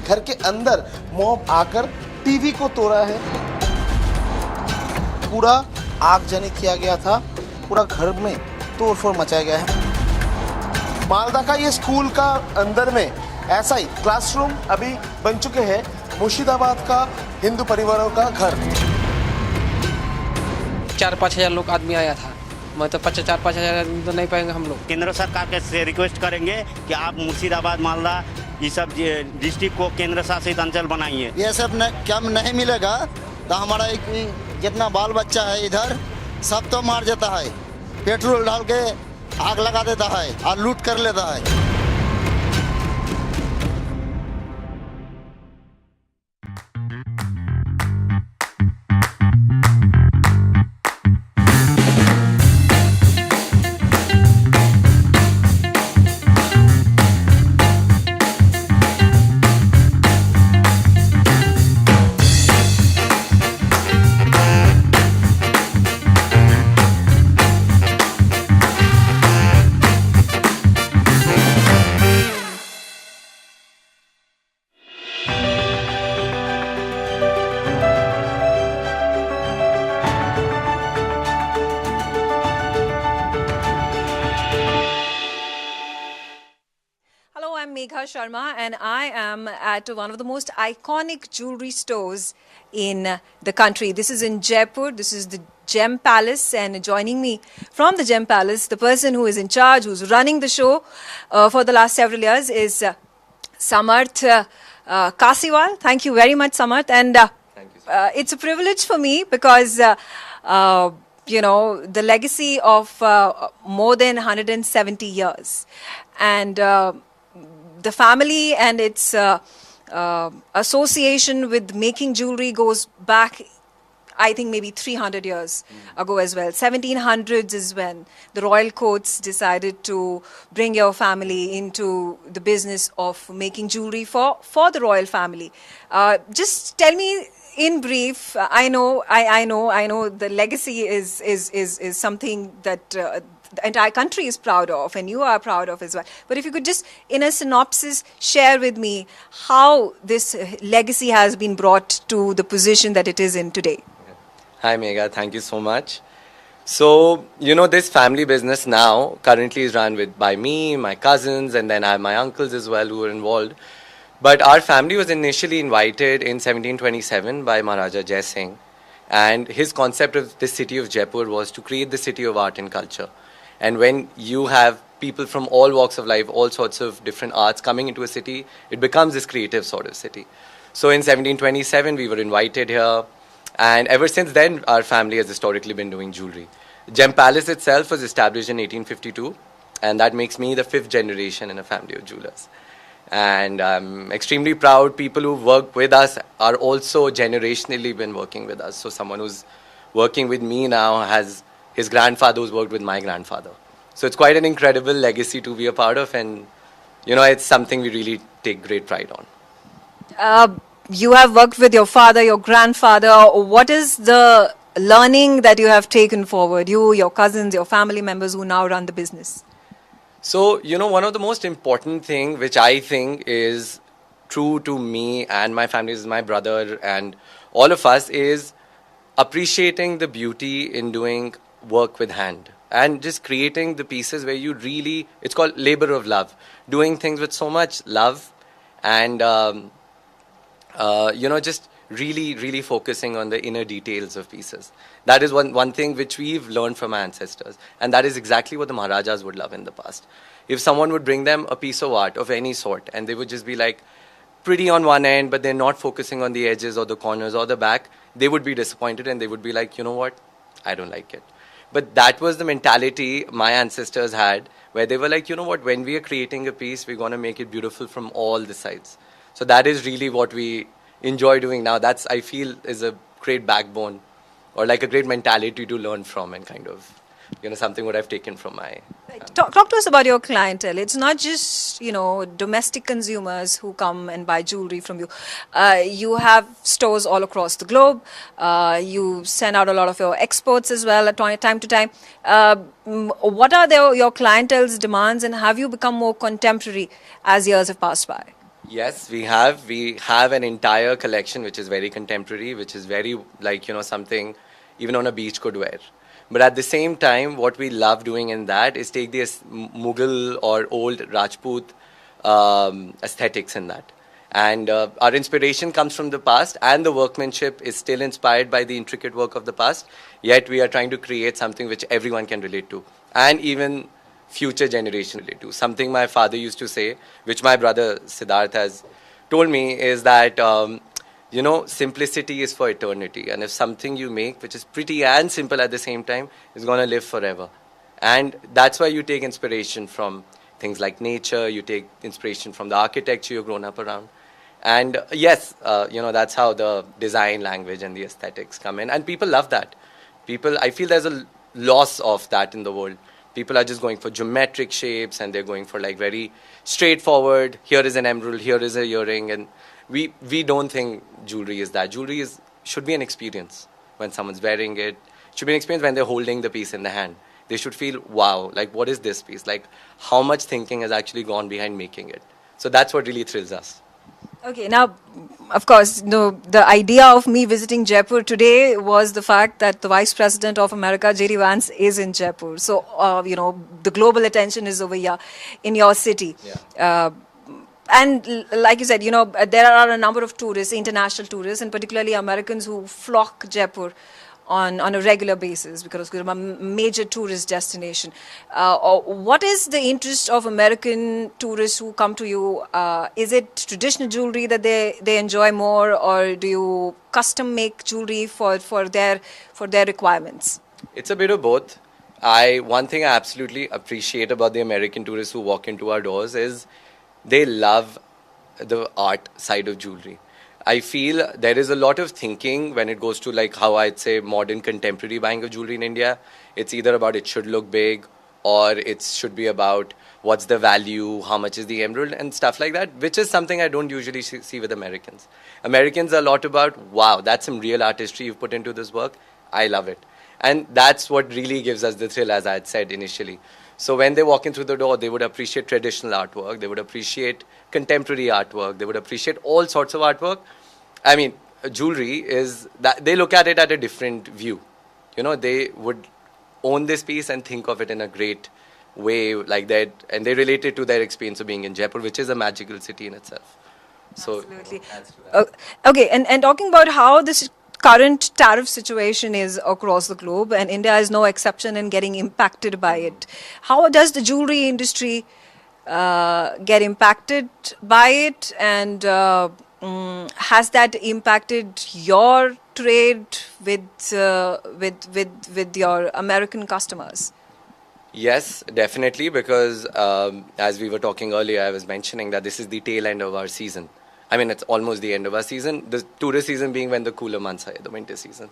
घर के अंदर मॉब आकर टीवी को तोड़ा है। पूरा आगजनी किया गया था, पूरा घर में तोड़फोड़ मचाया गया है। मालदा का ये स्कूल का अंदर में ऐसा ही क्लासरूम अभी बन चुके हैं मुर्शिदाबाद का हिंदू परिवारों का घर। 4-5 हजार लोग आदमी आया था, मतलब 4-5 हजार तो नहीं पाएंगे हम लोग। केंद्र सरकार के से रिक्वेस्ट करेंगे कि आप मुर्शिदाबाद, मालदा ये सब डिस्ट्रिक्ट को केंद्र शासित अंचल बनाइए। ये सब कम नहीं मिलेगा तो हमारा एक जितना बाल बच्चा है इधर सब तो मार देता है, पेट्रोल डाल के आग लगा देता है और लूट कर लेता है। Sharma, and I am at one of the most iconic jewelry stores in the country. This is in Jaipur. This is the Gem Palace, and joining me from the Gem Palace, the person who is in charge, who's running the show for the last several years, is Samarth Kasiwal. Thank you very much, Samarth. And Thank you, it's a privilege for me because you know, the legacy of more than 170 years, and the family and its association with making jewelry goes back, I think, maybe 300 years ago as well. 1700s is when the royal courts decided to bring your family into the business of making jewelry for the royal family. Just tell me in brief. I know the legacy is something that the entire country is proud of, and you are proud of as well. But if you could just, in a synopsis, share with me how this legacy has been brought to the position that it is in today. Hi Megha, thank you so much. So, you know, this family business now currently is run by me, my cousins, and then I have my uncles as well who are involved. But our family was initially invited in 1727 by Maharaja Jai Singh, and his concept of the city of Jaipur was to create the city of art and culture. And when you have people from all walks of life, all sorts of different arts coming into a city, it becomes this creative sort of city. So in 1727, we were invited here. And ever since then, our family has historically been doing jewelry. Gem Palace itself was established in 1852. And that makes me the 5th generation in a family of jewelers. And I'm extremely proud. People who work with us are also generationally been working with us. So someone who's working with me now has his grandfather who's worked with my grandfather. So it's quite an incredible legacy to be a part of, and you know, it's something we really take great pride on. You have worked with your father, your grandfather. What is the learning that you have taken forward, you, your cousins, your family members who now run the business? So, you know, one of the most important thing which I think is true to me and my family, is my brother and all of us, is appreciating the beauty in doing work with hand. and just creating the pieces where you really, it's called labor of love, doing things with so much love and just really focusing on the inner details of pieces. That is one thing which we've learned from our ancestors, and that is exactly what the Maharajas would love in the past. If someone would bring them a piece of art of any sort and they would just be like pretty on one end but they're not focusing on the edges or the corners or the back, they would be disappointed and they would be like, you know what, I don't like it. But that was the mentality my ancestors had, where they were like, you know what, when we are creating a piece, we're going to make it beautiful from all the sides. So that is really what we enjoy doing now. That's, I feel, is a great backbone or like a great mentality to learn from, and kind of, something what I've taken from my... Talk to us about your clientele. It's not just, domestic consumers who come and buy jewelry from you. You have stores all across the globe. You send out a lot of your exports as well at time to time. What are your clientele's demands, and have you become more contemporary as years have passed by? Yes, we have. We have an entire collection which is very contemporary, which is very something even on a beach could wear. But at the same time, what we love doing in that is take this Mughal or old Rajput aesthetics in that. And our inspiration comes from the past, and the workmanship is still inspired by the intricate work of the past. Yet we are trying to create something which everyone can relate to, and even future generation relate to. Something my father used to say, which my brother Siddharth has told me, is that simplicity is for eternity. And if something you make which is pretty and simple at the same time is going to live forever. And that's why you take inspiration from things like nature, you take inspiration from the architecture you've grown up around. And yes, that's how the design language and the aesthetics come in. And people love that. I feel there's a loss of that in the world. People are just going for geometric shapes, and they're going for like very straightforward, here is an emerald, here is a earring, and we don't think jewelry is that. Jewelry should be an experience when someone's wearing it. It should be an experience when they're holding the piece in the hand. They should feel, wow, like what is this piece? Like how much thinking has actually gone behind making it. So that's what really thrills us. Okay, now, of course, the idea of me visiting Jaipur today was the fact that the Vice President of America, JD Vance, is in Jaipur. So, the global attention is over here in your city. Yeah. And like you said, there are a number of tourists, international tourists, and particularly Americans who flock Jaipur on a regular basis because it's a major tourist destination. What is the interest of American tourists who come to you? Is it traditional jewelry that they enjoy more, or do you custom make jewelry for their requirements? It's a bit of both. One thing I absolutely appreciate about the American tourists who walk into our doors is they love the art side of jewelry. I feel there is a lot of thinking when it goes to like how I'd say modern contemporary buying of jewelry in India. It's either about it should look big, or it should be about what's the value, how much is the emerald and stuff like that, which is something I don't usually see with Americans. Americans are a lot about, wow, that's some real artistry you've put into this work. I love it. And that's what really gives us the thrill, as I had said initially. So when they walk in through the door, they would appreciate traditional artwork, they would appreciate contemporary artwork, they would appreciate all sorts of artwork. I mean, jewelry is that they look at it at a different view. They would own this piece and think of it in a great way like that, and they relate it to their experience of being in Jaipur, which is a magical city in itself. So, absolutely. Okay, and talking about how this current tariff situation is across the globe, and India is no exception in getting impacted by it. How does the jewelry industry get impacted by it, and has that impacted your trade with your American customers? Yes, definitely, because as we were talking earlier, I was mentioning that this is the tail end of our season. I mean, it's almost the end of our season, the tourist season being when the cooler months are, the winter season.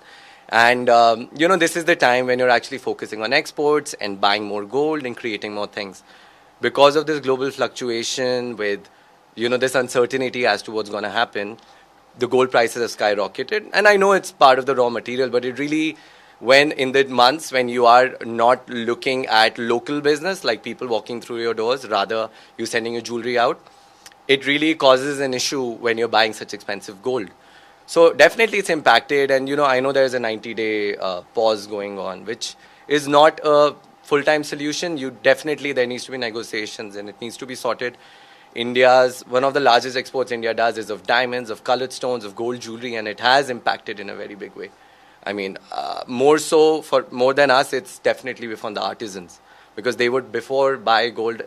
And, this is the time when you're actually focusing on exports and buying more gold and creating more things. Because of this global fluctuation with, this uncertainty as to what's going to happen, the gold prices have skyrocketed. And I know it's part of the raw material, but it really, when in the months when you are not looking at local business, like people walking through your doors, rather you sending your jewelry out, it really causes an issue when you're buying such expensive gold. So definitely it's impacted, and I know there's a 90-day pause going on, which is not a full-time solution. There needs to be negotiations and it needs to be sorted. One of the largest exports India does is of diamonds, of colored stones, of gold jewelry, and it has impacted in a very big way. I mean, more than us, it's definitely from the artisans, because they would before buy gold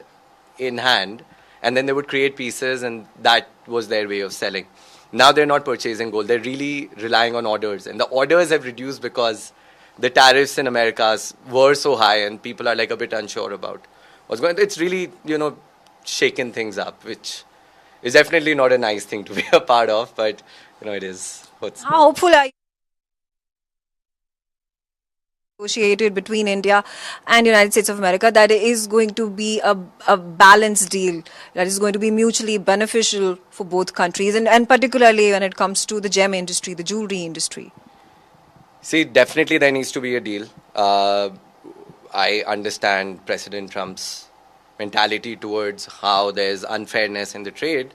in hand and then they would create pieces and that was their way of selling. Now they're not purchasing gold. They're really relying on orders, and the orders have reduced because the tariffs in America were so high and people are like a bit unsure about what's going on. It's really, shaken things up, which is definitely not a nice thing to be a part of, but it is. How hopeful are you negotiated between India and United States of America that it is going to be a balanced deal that is going to be mutually beneficial for both countries, and particularly when it comes to the gem industry, the jewelry industry? See, definitely there needs to be a deal. I understand President Trump's mentality towards how there's unfairness in the trade,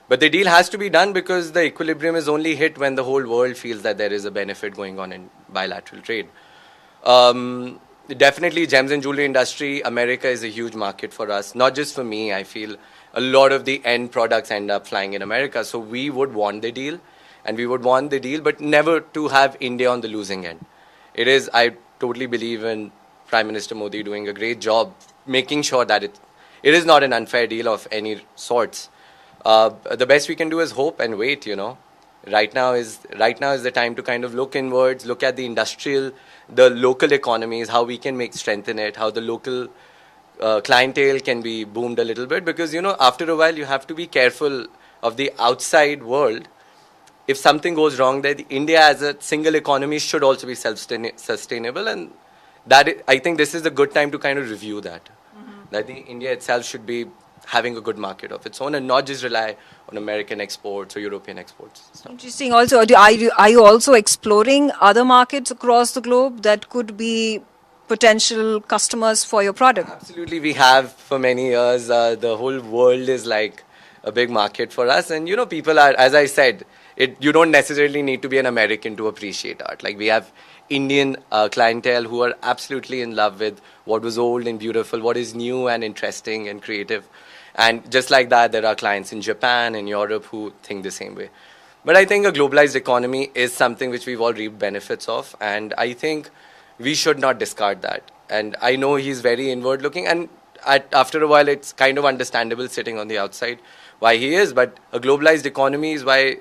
but the deal has to be done because the equilibrium is only hit when the whole world feels that there is a benefit going on in bilateral trade. Definitely gems and jewelry industry, America is a huge market for us. Not just for me, I feel a lot of the end products end up flying in America. So we would want the deal, but never to have India on the losing end. I totally believe in Prime Minister Modi doing a great job making sure that it is not an unfair deal of any sorts. The best we can do is hope and wait, Right now is the time to kind of look inwards, look at the local economies, how we can strengthen it, how the local clientele can be boomed a little bit, because after a while you have to be careful of the outside world. If something goes wrong there, India as a single economy should also be self-sustainable, and I think this is a good time to kind of review that. That India itself should be having a good market of its own and not just rely on American exports or European exports. Interesting. Also, are you also exploring other markets across the globe that could be potential customers for your product? Absolutely, we have for many years. The whole world is like a big market for us, and people are, as I said, you don't necessarily need to be an American to appreciate art. Like, we have Indian clientele who are absolutely in love with what was old and beautiful, what is new and interesting and creative. And just like that, there are clients in Japan and Europe who think the same way. But I think a globalized economy is something which we've all reaped benefits of, and I think we should not discard that. And I know he's very inward looking, and after a while it's kind of understandable sitting on the outside why he is, but a globalized economy is why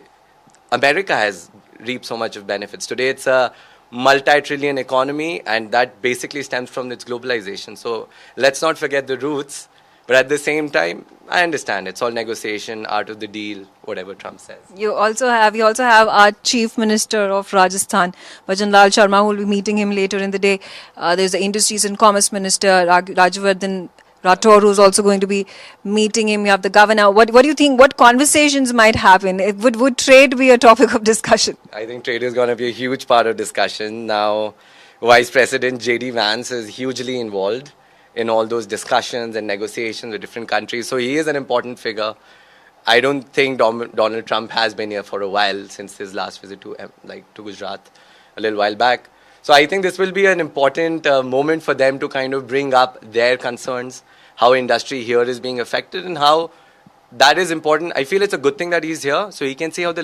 America has reaped so much of benefits. Today it's a multi-trillion economy, and that basically stems from its globalization. So let's not forget the roots. But at the same time, I understand it's all negotiation, art of the deal, whatever Trump says. You also have our Chief Minister of Rajasthan, Bhajan Lal Sharma, who will be meeting him later in the day. There's the Industries and Commerce Minister, Rajavardhan Rathore, who's also going to be meeting him. You have the governor. What do you think? What conversations might happen? Would trade be a topic of discussion? I think trade is going to be a huge part of discussion. Now, Vice President JD Vance is hugely involved in all those discussions and negotiations with different countries. So he is an important figure. I don't think Donald Trump has been here for a while, since his last visit to Gujarat a little while back. So I think this will be an important moment for them to kind of bring up their concerns, how industry here is being affected and how that is important. I feel it's a good thing that he's here, so he can see how the